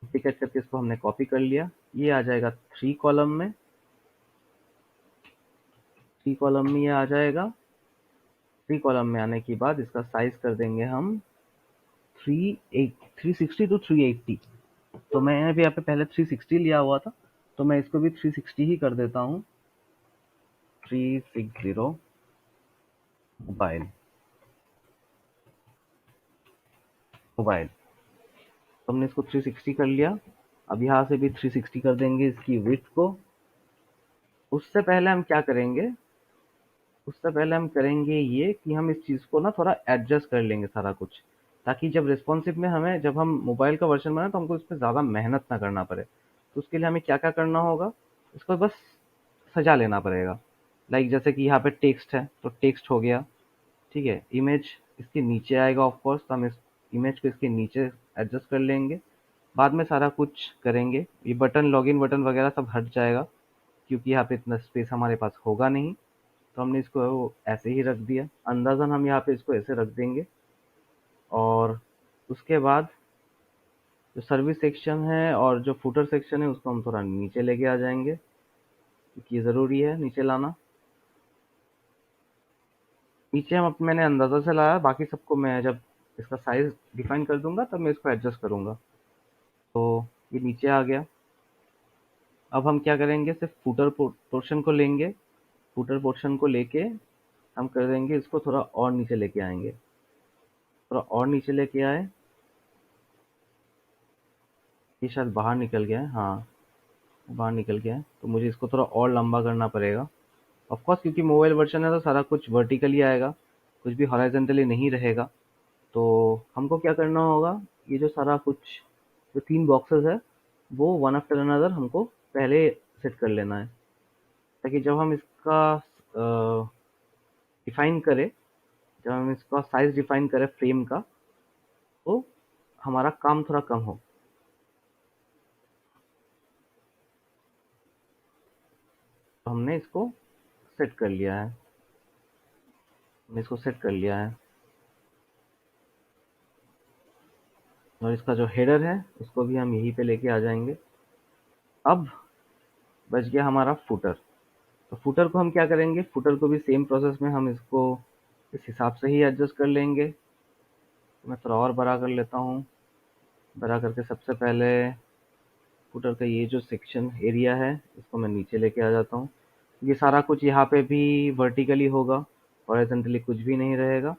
टिकट करके इसको हमने कॉपी कर लिया। ये आ जाएगा 3 कॉलम में। 3 कॉलम में ये आ जाएगा। 3 कॉलम में आने के बाद इसका साइज कर देंगे हम 360 टू 380। तो मैंने भी यहाँ पे पहले 360 लिया हुआ था, तो मैं इसको भी 360 ही कर देता हूँ। 360 मोबाइल। मोबाइल तो हमने इसको 360 कर लिया। अब यहाँ से भी 360 कर देंगे इसकी विड्थ को। उससे पहले हम क्या करेंगे, उससे पहले हम करेंगे ये कि हम इस चीज़ को ना थोड़ा एडजस्ट कर लेंगे सारा कुछ, ताकि जब रिस्पॉन्सिव में हमें जब हम मोबाइल का वर्जन बनाए तो हमको इसमें ज़्यादा मेहनत ना करना पड़े। तो उसके लिए हमें क्या क्या करना होगा, इसको बस सजा लेना पड़ेगा। लाइक जैसे कि यहाँ पे टेक्स्ट है तो टेक्स्ट हो गया, ठीक है। इमेज इसके नीचे आएगा ऑफ कोर्स, तो हम इस इमेज को इसके नीचे एडजस्ट कर लेंगे। बाद में सारा कुछ करेंगे। ये बटन लॉगिन बटन वगैरह सब हट जाएगा, क्योंकि यहाँ पे इतना स्पेस हमारे पास होगा नहीं। तो हमने इसको ऐसे ही रख दिया। अंदाज़न हम यहाँ पे इसको ऐसे रख देंगे। और उसके बाद जो सर्विस सेक्शन है और जो फुटर सेक्शन है उसको हम थोड़ा नीचे लेके आ जाएंगे, क्योंकि ये ज़रूरी है नीचे लाना। नीचे मैंने अंदाज़ा से लाया, बाकी सबको मैं जब इसका साइज़ डिफाइन कर दूंगा तब मैं इसको एडजस्ट करूंगा। तो ये नीचे आ गया। अब हम क्या करेंगे, सिर्फ फुटर पोर्शन को लेंगे। फुटर पोर्शन को लेके हम कर देंगे इसको थोड़ा और नीचे लेके आएंगे। थोड़ा और नीचे लेके आए। ये शायद बाहर निकल गया है, हाँ, बाहर निकल गया है, तो मुझे इसको थोड़ा और लंबा करना पड़ेगा। ऑफ कोर्स क्योंकि मोबाइल वर्ज़न है तो सारा कुछ वर्टिकली आएगा, कुछ भी हॉरिज़ॉन्टली नहीं रहेगा। तो हमको क्या करना होगा, ये जो सारा कुछ जो 3 बॉक्सेस है, वो वन आफ्टर अनदर हमको पहले सेट कर लेना है, ताकि जब हम इसका डिफाइन करें, जब हम इसका साइज़ डिफाइन करें फ्रेम का, तो हमारा काम थोड़ा कम हो। तो हमने इसको सेट कर लिया है, हमने इसको सेट कर लिया है। और इसका जो हेडर है, उसको भी हम यहीं पे लेके आ जाएँगे। अब बच गया हमारा फुटर। तो फुटर को हम क्या करेंगे, फुटर को भी सेम प्रोसेस में हम इसको इस हिसाब से ही एडजस्ट कर लेंगे। तो मैं थोड़ा और बड़ा कर लेता हूँ, बड़ा करके सबसे पहले फुटर का ये जो सेक्शन एरिया है, इसको मैं नीचे लेके आ जाता हूँ। ये सारा कुछ यहाँ पे भी वर्टिकली होगा, हॉरिजॉन्टली कुछ भी नहीं रहेगा।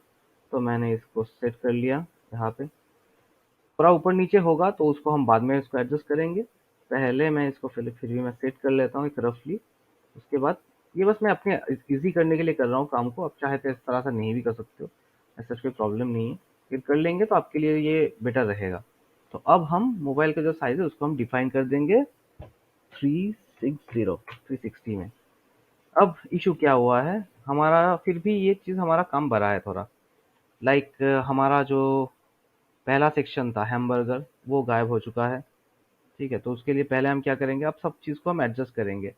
तो मैंने इसको सेट कर लिया यहाँ पे। थोड़ा ऊपर नीचे होगा तो उसको हम बाद में इसको एडजस्ट करेंगे। पहले मैं इसको फिर भी मैं सेट कर लेता हूँ एक रफली। उसके बाद ये बस मैं अपने ईज़ी करने के लिए कर रहा हूँ काम को, आप चाहे तो इस तरह से नहीं भी कर सकते हो, ऐसा कोई प्रॉब्लम नहीं है। ये कर लेंगे तो आपके लिए ये बेटर रहेगा। तो अब हम मोबाइल का जो साइज़ है उसको हम डिफाइन कर देंगे 360 360 में। अब इशू क्या हुआ है, हमारा फिर भी ये चीज़ हमारा काम बड़ा है थोड़ा। लाइक हमारा जो पहला सेक्शन था हैमबर्गर, वो गायब हो चुका है। ठीक है, तो उसके लिए पहले हम क्या करेंगे, अब सब चीज़ को हम एडजस्ट करेंगे।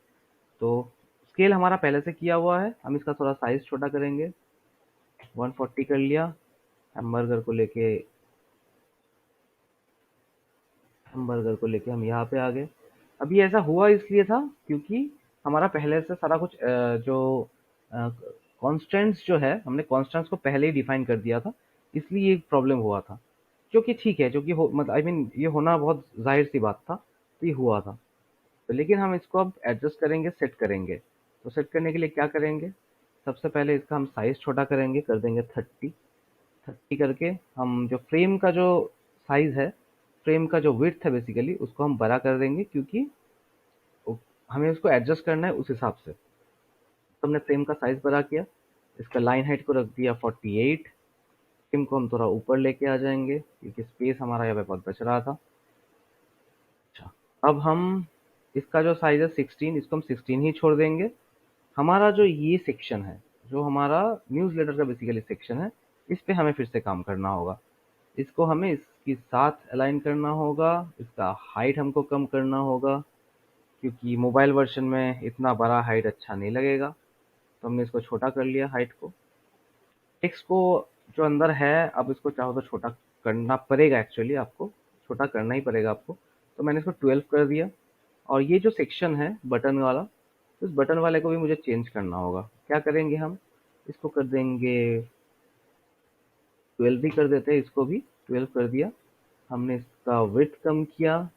तो स्केल हमारा पहले से किया हुआ है, हम इसका थोड़ा साइज़ छोटा करेंगे। 140 कर लिया। हैमबर्गर को लेके हैमबर्गर को लेके हम यहाँ पे आ गए। अब ये ऐसा हुआ इसलिए था क्योंकि हमारा पहले से सारा कुछ जो कॉन्स्टेंट्स जो है, हमने कॉन्स्टेंट्स को पहले ही डिफाइन कर दिया था, इसलिए ये प्रॉब्लम हुआ था। जो कि ठीक है, जो कि हो मतलब आई मीन ये होना बहुत ज़ाहिर सी बात था, तो ये हुआ था। तो लेकिन हम इसको अब एडजस्ट करेंगे, सेट करेंगे। तो सेट करने के लिए क्या करेंगे, सबसे पहले इसका हम साइज़ छोटा करेंगे, कर देंगे 30। 30 करके हम जो फ्रेम का जो साइज़ है, फ्रेम का जो विड्थ है बेसिकली, उसको हम बड़ा कर देंगे क्योंकि हमें उसको एडजस्ट करना है उस हिसाब से। तो हमने फ्रेम का साइज़ बड़ा किया, इसका लाइन हाइट को रख दिया 48। फ्रेम को हम थोड़ा ऊपर लेके आ जाएंगे क्योंकि स्पेस हमारा यहाँ पे बहुत बच रहा था। अच्छा, अब हम इसका जो साइज़ है 16, इसको हम 16 ही छोड़ देंगे। हमारा जो ये सेक्शन है, जो हमारा न्यूज़लेटर का बेसिकली सेक्शन है, इस पे हमें फिर से काम करना होगा। इसको हमें इसके साथ अलाइन करना होगा, इसका हाइट हमको कम करना होगा क्योंकि मोबाइल वर्जन में इतना बड़ा हाइट अच्छा नहीं लगेगा। तो हमने इसको छोटा कर लिया हाइट को। टेक्स्ट को जो अंदर है, अब इसको चाहो तो छोटा करना पड़ेगा, एक्चुअली आपको छोटा करना ही पड़ेगा आपको। तो मैंने इसको 12 कर दिया। और ये जो सेक्शन है बटन वाला, तो इस बटन वाले को भी मुझे चेंज करना होगा। क्या करेंगे हम, इसको कर देंगे 12 भी कर देते हैं, इसको भी 12 कर दिया। हमने इसका विड्थ कम किया,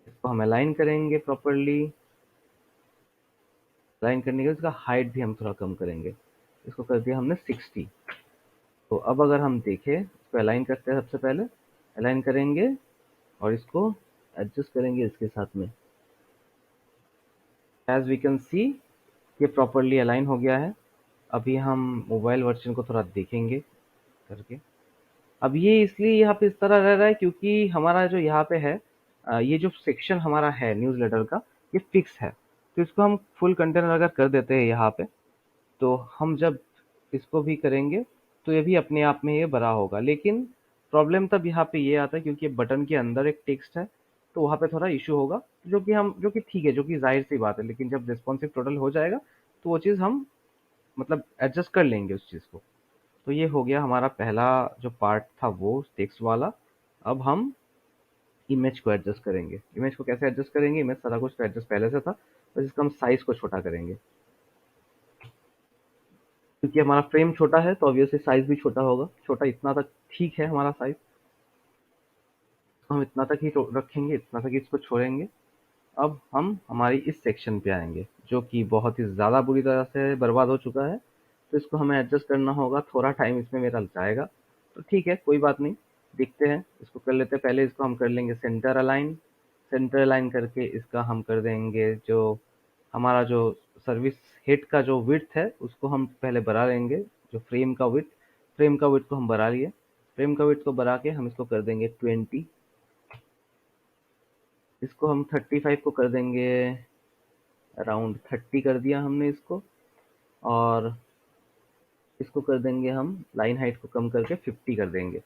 इसको हम अलाइन करेंगे प्रॉपरली। अलाइन करने के बाद इसका हाइट भी हम थोड़ा कम करेंगे, इसको कर दिया हमने 60। तो अब अगर हम देखें, इसको अलाइन करते हैं, सबसे पहले अलाइन करेंगे और इसको एडजस्ट करेंगे इसके साथ में। एज वी कैन सी, ये प्रॉपरली अलाइन हो गया है। अभी हम मोबाइल वर्जन को थोड़ा देखेंगे करके। अब ये इसलिए यहाँ पे इस तरह रह रहा है क्योंकि हमारा जो यहाँ पे है, ये जो सेक्शन हमारा है न्यूज़लेटर का, ये फिक्स है। तो इसको हम फुल कंटेनर अगर कर देते हैं यहाँ पे, तो हम जब इसको भी करेंगे तो ये भी अपने आप में ये बड़ा होगा। लेकिन प्रॉब्लम तब यहाँ पे ये आता है क्योंकि बटन के अंदर एक टेक्स्ट है, तो वहाँ पे थोड़ा इशू होगा, जो कि ठीक है, जो कि जाहिर सी बात है। लेकिन जब रिस्पॉन्सिव टोटल हो जाएगा तो वो चीज़ हम मतलब एडजस्ट कर लेंगे उस चीज़ को। तो ये हो गया हमारा पहला जो पार्ट था, वो टेक्स्ट वाला। अब हम इमेज को एडजस्ट करेंगे। इमेज को कैसे एडजस्ट करेंगे, इमेज सारा कुछ तो एडजस्ट पहले से था, बस इसका हम साइज को छोटा करेंगे। क्योंकि हमारा फ्रेम छोटा है तो ऑब्वियसली साइज भी छोटा होगा। छोटा इतना तक ठीक है हमारा साइज, तो हम इतना तक ही रखेंगे, इतना तक इसको छोड़ेंगे। अब हम हमारी इस सेक्शन पे आएंगे जो कि बहुत ही ज़्यादा बुरी तरह से बर्बाद हो चुका है। तो इसको हमें एडजस्ट करना होगा, थोड़ा टाइम इसमें मेरा जाएगा, तो ठीक है, कोई बात नहीं। देखते हैं, इसको कर लेते हैं। पहले इसको हम कर लेंगे सेंटर अलाइन। सेंटर अलाइन करके इसका हम कर देंगे जो हमारा जो सर्विस हेड का जो विड्थ है उसको हम पहले बढ़ा लेंगे। जो फ्रेम का विड्थ को हम बढ़ा लिए। फ्रेम का विड्थ को बढ़ा के हम इसको कर देंगे 20। इसको हम 35 को कर देंगे, अराउंड 30 कर दिया हमने इसको। और इसको कर देंगे हम लाइन हाइट को कम करके 50 कर देंगे।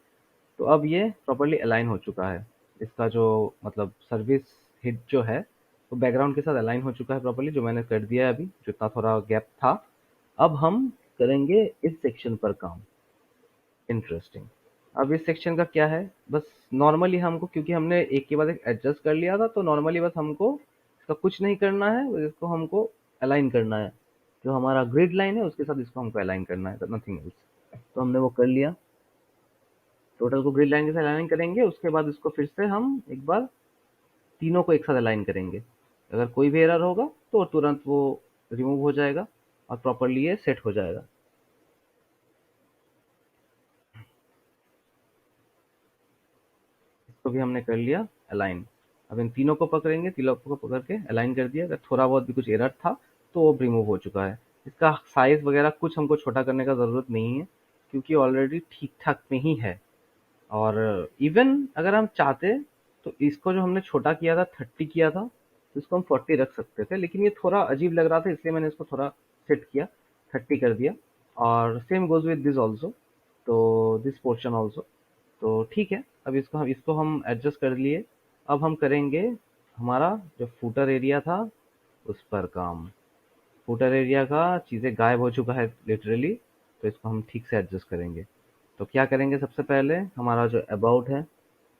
तो अब ये प्रॉपर्ली अलाइन हो चुका है। इसका जो मतलब सर्विस हिट जो है वो बैकग्राउंड के साथ अलाइन हो चुका है प्रॉपर्ली, जो मैंने कर दिया है अभी, जितना थोड़ा गैप था। अब हम करेंगे इस सेक्शन पर काम। इंटरेस्टिंग। अब इस सेक्शन का क्या है, बस नॉर्मली हमको, क्योंकि हमने एक के बाद एक एडजस्ट कर लिया था, तो नॉर्मली बस हमको इसका कुछ नहीं करना है, बस इसको हमको अलाइन करना है। जो हमारा ग्रिड लाइन है उसके साथ इसको हमको अलाइन करना है, नथिंग एल्स। तो हमने वो कर लिया। टोटल को ग्रिड लाइन के साथ अलाइन करेंगे, उसके बाद इसको फिर से हम एक बार तीनों को एक साथ अलाइन करेंगे। अगर कोई भी एरर होगा तो तुरंत वो रिमूव हो जाएगा और प्रॉपर्ली ये सेट हो जाएगा। इसको भी हमने कर लिया अलाइन। अब इन तीनों को पकड़ेंगे, तीनों को पकड़ के अलाइन कर दिया। अगर थोड़ा बहुत भी कुछ एरर था तो वो रिमूव हो चुका है। इसका साइज वगैरह कुछ हमको छोटा करने का ज़रूरत नहीं है, क्योंकि ऑलरेडी ठीक ठाक में ही है। और इवन अगर हम चाहते तो इसको जो हमने छोटा किया था 30 किया था, तो इसको हम 40 रख सकते थे, लेकिन ये थोड़ा अजीब लग रहा था इसलिए मैंने इसको थोड़ा सेट किया, 30 कर दिया। और same goes with this also, तो दिस पोर्शन ऑल्सो। तो ठीक है, अब इसको हम एडजस्ट कर लिए। अब हम करेंगे हमारा जो फूटर एरिया था उस पर काम। फूटर एरिया का चीज़ें गायब हो चुका है लिटरली, तो इसको हम ठीक से एडजस्ट करेंगे। तो क्या करेंगे, सबसे पहले हमारा जो अबाउट है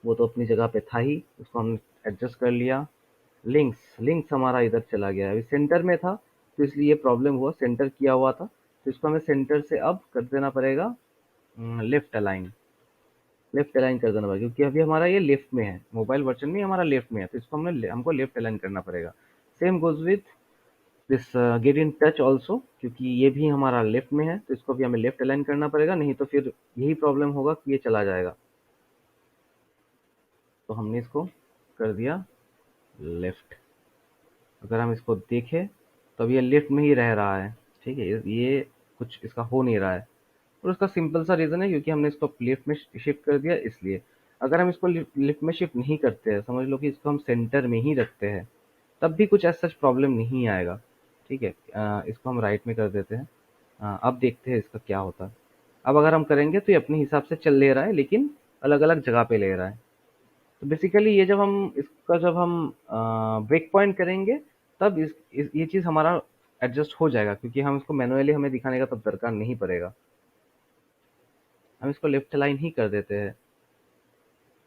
वो तो अपनी जगह पे था ही, उसको हमने एडजस्ट कर लिया। लिंक्स लिंक्स हमारा इधर चला गया, अभी सेंटर में था तो इसलिए ये प्रॉब्लम हुआ, सेंटर किया हुआ था। तो इसको हमें सेंटर से अब कर देना पड़ेगा लेफ्ट अलाइन। लेफ्ट अलाइन कर देना पड़ेगा, क्योंकि अभी हमारा ये लेफ्ट में है, मोबाइल वर्जन में हमारा लेफ्ट में है, तो इसको हमको लेफ्ट अलाइन करना पड़ेगा। Same goes with this get in touch also, क्योंकि ये भी हमारा लेफ्ट में है, तो इसको भी हमें लेफ्ट अलाइन करना पड़ेगा, नहीं तो फिर यही प्रॉब्लम होगा कि ये चला जाएगा। तो हमने इसको कर दिया लेफ्ट। अगर हम इसको देखें तो अब ये लेफ्ट में ही रह रहा है। ठीक है, ये कुछ इसका हो नहीं रहा है, और उसका सिंपल सा रीज़न है क्योंकि हमने इसको लेफ्ट में शिफ्ट कर दिया इसलिए। अगर हम इसको लेफ्ट में शिफ्ट नहीं करते हैं, समझ लो कि इसको हम सेंटर में ही रखते हैं, तब भी कुछ ऐसा प्रॉब्लम नहीं आएगा। ठीक है, इसको हम राइट में कर देते हैं। अब देखते हैं इसका क्या होता है। अब अगर हम करेंगे तो ये अपने हिसाब से चल ले रहा है, लेकिन अलग अलग जगह पे ले रहा है। तो बेसिकली ये जब हम ब्रेक पॉइंट करेंगे, तब ये चीज़ हमारा एडजस्ट हो जाएगा, क्योंकि हम इसको मैनुअली हमें दिखाने का तब दरकार नहीं पड़ेगा। हम इसको लेफ्ट लाइन ही कर देते हैं,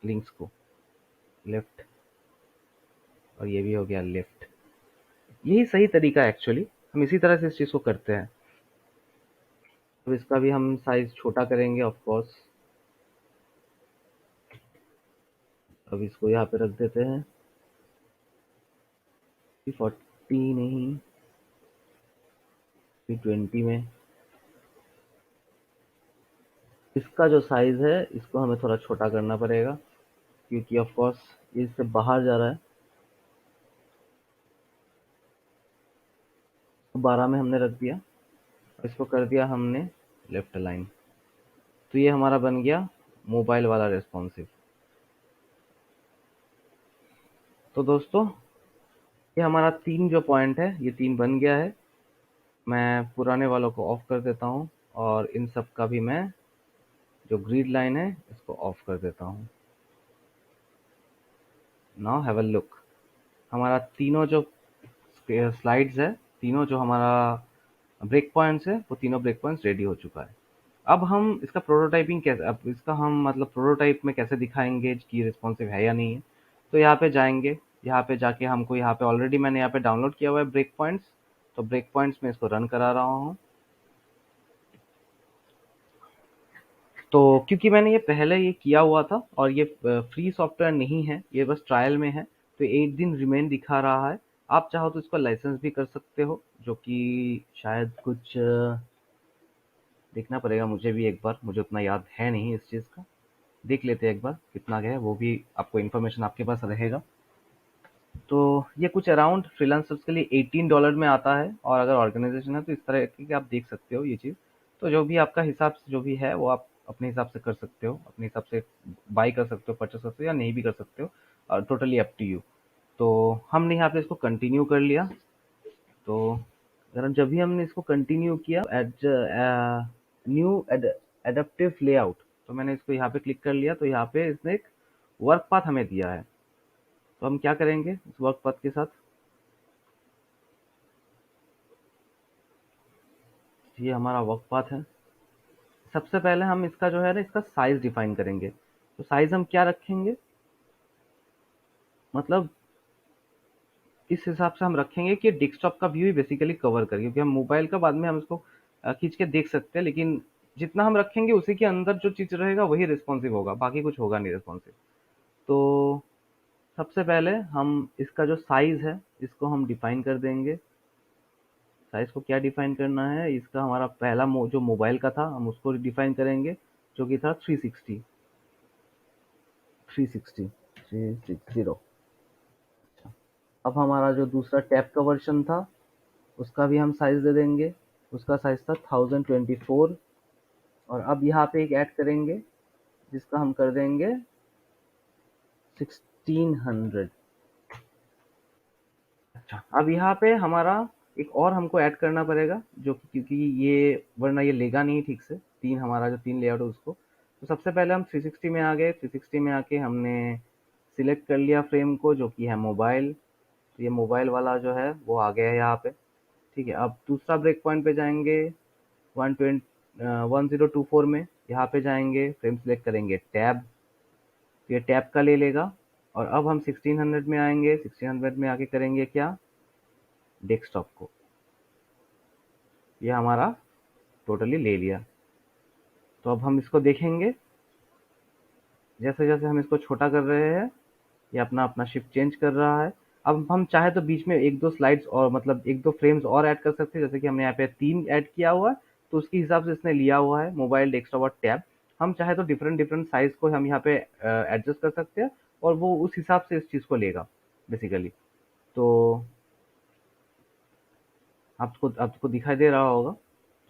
लिंक्स को लेफ्ट, और ये भी हो गया लेफ्ट। यही सही तरीका है एक्चुअली, हम इसी तरह से इस चीज़ को करते हैं। अब इसका भी हम साइज छोटा करेंगे ऑफ कोर्स। अब इसको यहाँ पे रख देते हैं 40 नहीं, 20 में। इसका जो साइज है इसको हमें थोड़ा छोटा करना पड़ेगा, क्योंकि ऑफ कोर्स ये इससे बाहर जा रहा है। तो 12 में हमने रख दिया, और इसको कर दिया हमने लेफ्ट अलाइन। तो ये हमारा बन गया मोबाइल वाला रेस्पॉन्सिव। तो दोस्तों, ये हमारा 3 जो पॉइंट है ये 3 बन गया है। मैं पुराने वालों को ऑफ कर देता हूँ, और इन सब का भी मैं जो ग्रिड लाइन है इसको ऑफ कर देता हूँ। नाउ हैव अ लुक, हमारा तीनों जो स्लाइड्स है, तीनों जो हमारा ब्रेक पॉइंट्स है, वो तीनों ब्रेक पॉइंट्स रेडी हो चुका है। अब हम इसका प्रोटोटाइपिंग कैसे, अब इसका हम मतलब प्रोटोटाइप में कैसे दिखाएंगे कि रिस्पॉन्सिव है या नहीं है। तो यहाँ पे जाएंगे, यहाँ पे जाके हमको यहाँ पे ऑलरेडी मैंने यहाँ पे डाउनलोड किया हुआ है ब्रेक पॉइंट्स। तो ब्रेक पॉइंट्स में इसको रन करा रहा हूँ। तो क्योंकि मैंने ये पहले ये किया हुआ था और ये फ्री सॉफ्टवेयर नहीं है, ये बस ट्रायल में है, तो 8 दिन रिमेन दिखा रहा है। आप चाहो तो इसको लाइसेंस भी कर सकते हो, जो कि शायद कुछ देखना पड़ेगा मुझे भी एक बार, मुझे उतना याद है नहीं इस चीज़ का। देख लेते हैं एक बार कितना गया है, वो भी आपको इन्फॉर्मेशन आपके पास रहेगा। तो ये कुछ अराउंड फ्रीलांसर्स के लिए $18 में आता है, और अगर ऑर्गेनाइजेशन है तो इस तरह की आप देख सकते हो ये चीज़। तो जो भी आपका हिसाब से जो भी है वो आप अपने हिसाब से कर सकते हो, अपने हिसाब से बाय कर सकते हो, परचेस कर सकते हो या नहीं भी कर सकते हो, और टोटली अप टू यू। तो हमने यहाँ पे इसको कंटिन्यू कर लिया। तो अगर हम जब भी हमने इसको कंटिन्यू किया, एड न्यू एडेप्टिव लेआउट, तो मैंने इसको यहाँ पे क्लिक कर लिया, तो यहाँ पे इसने एक वर्क पाथ हमें दिया है। तो हम क्या करेंगे इस वर्क पाथ के साथ, ये हमारा वर्क पाथ है। सबसे पहले हम इसका जो है ना, इसका साइज डिफाइन करेंगे। तो साइज हम क्या रखेंगे, मतलब इस हिसाब से हम रखेंगे कि डेस्कटॉप का व्यू ही बेसिकली कवर करे, क्योंकि हम मोबाइल का बाद में हम इसको खींच के देख सकते हैं, लेकिन जितना हम रखेंगे उसी के अंदर जो चीज रहेगा वही रिस्पॉन्सिव होगा, बाकी कुछ होगा नहीं रिस्पॉन्सिव। तो सबसे पहले हम इसका जो साइज है इसको हम डिफाइन कर देंगे। साइज को क्या डिफाइन करना है, इसका हमारा पहला जो मोबाइल का था हम उसको डिफाइन करेंगे, जो कि था 360, 360, 360। अब हमारा जो दूसरा टैब का वर्जन था उसका भी हम साइज दे देंगे। उसका साइज था 1024, और अब यहाँ पे एक ऐड करेंगे जिसका हम कर देंगे 1600। अच्छा, अब यहाँ पे हमारा एक और हमको ऐड करना पड़ेगा, जो कि क्योंकि ये वरना ये लेगा नहीं ठीक से, तीन हमारा जो तीन लेआउट है उसको। तो सबसे पहले हम 360 में आ गए, 360 में आके हमने सिलेक्ट कर लिया फ्रेम को, जो कि है मोबाइल। तो ये मोबाइल वाला जो है वो आ गया है यहाँ पे। ठीक है, अब दूसरा ब्रेक पॉइंट पे जाएंगे 1024 में, यहाँ पे जाएंगे, फ्रेम सिलेक्ट करेंगे टैब, तो ये टैब का ले लेगा। और अब हम 1600 में आएंगे, 1600 में आके करेंगे क्या, डेस्कटॉप को। ये हमारा टोटली ले लिया। तो अब हम इसको देखेंगे, जैसे जैसे हम इसको छोटा कर रहे हैं ये अपना अपना शिफ्ट चेंज कर रहा है। अब हम चाहे तो बीच में एक दो स्लाइड्स और मतलब एक दो फ्रेम्स और ऐड कर सकते हैं, जैसे कि हमने यहाँ पे तीन ऐड किया हुआ है, तो उसके हिसाब से इसने लिया हुआ है मोबाइल, डेस्कटॉप और टैब। हम चाहे तो डिफरेंट डिफरेंट साइज को हम यहाँ पे एडजस्ट कर सकते हैं, और वो उस हिसाब से इस चीज़ को लेगा बेसिकली। तो आपको आपको दिखाई दे रहा होगा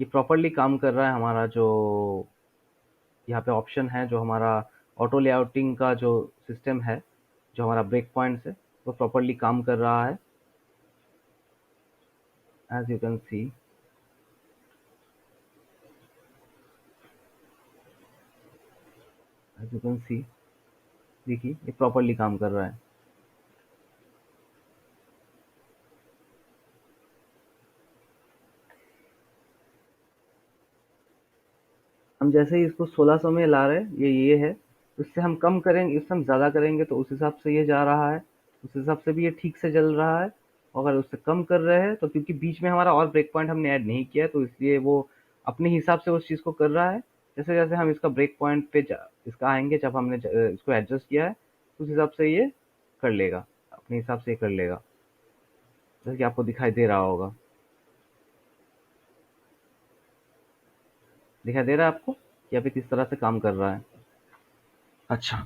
कि प्रॉपरली काम कर रहा है हमारा जो यहाँ पे ऑप्शन है, जो हमारा ऑटो लेआउटिंग का जो सिस्टम है, जो हमारा ब्रेक पॉइंट्स है, वो प्रॉपरली काम कर रहा है। As you can see, as you can see, देखिए ये प्रॉपरली काम कर रहा है। हम जैसे ही इसको 1600 में ला रहे हैं, ये है। इससे हम कम करेंगे, इससे हम ज़्यादा करेंगे तो उस हिसाब से ये जा रहा है, उस हिसाब से भी ये ठीक से चल रहा है। अगर उससे कम कर रहे हैं तो क्योंकि बीच में हमारा और ब्रेक पॉइंट हमने ऐड नहीं किया है, तो इसलिए वो अपने हिसाब से उस चीज़ को कर रहा है। जैसे जैसे हम इसका ब्रेक पॉइंट पे इसका आएंगे, जब हमने इसको एडजस्ट किया है, उस हिसाब से ये कर लेगा, अपने हिसाब से ये कर लेगा, जैसे कि आपको दिखाई दे रहा होगा। दिखाई दे रहा है आपको कि अभी किस तरह से काम कर रहा है। अच्छा,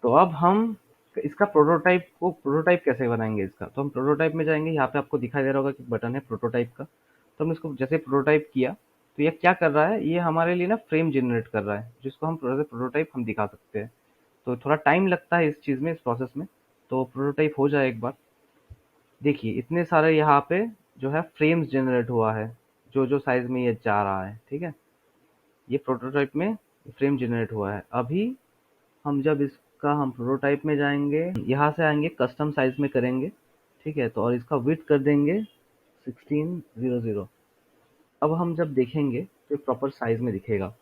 तो अब हम इसका प्रोटोटाइप कैसे बनाएंगे इसका, तो हम प्रोटोटाइप में जाएंगे, यहाँ पे आपको दिखाई दे रहा होगा कि बटन है प्रोटोटाइप का। तो हमने इसको जैसे प्रोटोटाइप किया, तो ये क्या कर रहा है, ये हमारे लिए ना फ्रेम जनरेट कर रहा है, जिसको हम प्रोटोटाइप हम दिखा सकते हैं। तो थोड़ा टाइम लगता है इस चीज़ में, इस प्रोसेस में। तो प्रोटोटाइप हो जाए एक बार, देखिए इतने सारे यहाँ पे जो है फ्रेम्स जनरेट हुआ है, जो जो साइज में ये जा रहा है। ठीक है, ये प्रोटोटाइप में फ्रेम जनरेट हुआ है। अभी हम जब इसका हम प्रोटोटाइप में जाएंगे, यहाँ से आएंगे कस्टम साइज में करेंगे। ठीक है, तो और इसका विड्थ कर देंगे 1600। अब हम जब देखेंगे तो प्रॉपर साइज में दिखेगा।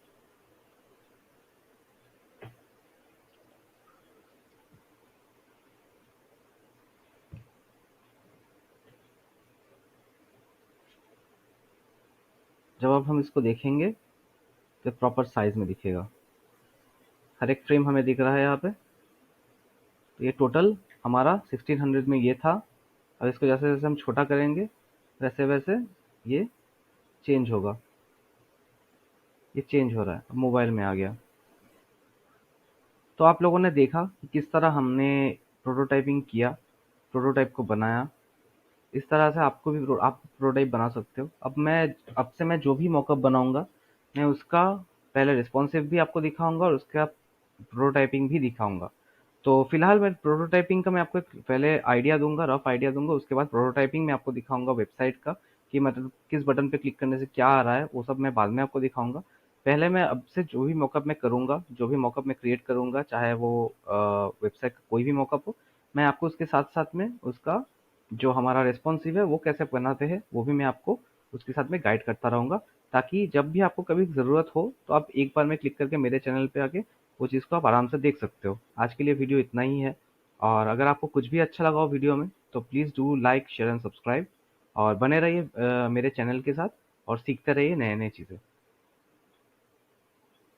जब अब हम इसको देखेंगे तो प्रॉपर साइज में दिखेगा, हर एक फ्रेम हमें दिख रहा है यहाँ पे। तो ये टोटल हमारा 1600 में ये था। अब इसको जैसे जैसे हम छोटा करेंगे वैसे वैसे ये चेंज होगा, ये चेंज हो रहा है, अब मोबाइल में आ गया। तो आप लोगों ने देखा कि किस तरह हमने प्रोटोटाइपिंग किया, प्रोटोटाइप को बनाया। इस तरह से आपको भी आप प्रोटोटाइप बना सकते हो। अब से मैं जो भी मॉकअप बनाऊंगा, मैं उसका पहले रिस्पॉन्सिव भी आपको दिखाऊंगा और उसका प्रोटोटाइपिंग भी दिखाऊंगा। तो फिलहाल मैं प्रोटोटाइपिंग का मैं आपको एक पहले आइडिया दूंगा, रफ आइडिया दूंगा। उसके बाद प्रोटोटाइपिंग में आपको दिखाऊंगा वेबसाइट का, कि मतलब किस बटन पे क्लिक करने से क्या आ रहा है, वो सब मैं बाद में आपको दिखाऊंगा। पहले मैं अब से जो भी मॉकअप मैं करूंगा, जो भी मॉकअप मैं क्रिएट करूंगा, चाहे वो वेबसाइट का कोई भी मॉकअप हो, मैं आपको उसके साथ साथ में उसका जो हमारा रेस्पॉन्सिव है वो कैसे बनाते हैं वो भी मैं आपको उसके साथ में गाइड करता रहूंगा, ताकि जब भी आपको कभी ज़रूरत हो तो आप एक बार में क्लिक करके मेरे चैनल पे आके वो चीज़ को आप आराम से देख सकते हो। आज के लिए वीडियो इतना ही है, और अगर आपको कुछ भी अच्छा लगा हो वीडियो में तो please do like share and subscribe, और बने रहिए मेरे चैनल के साथ और सीखते रहिए नए नए चीज़ें।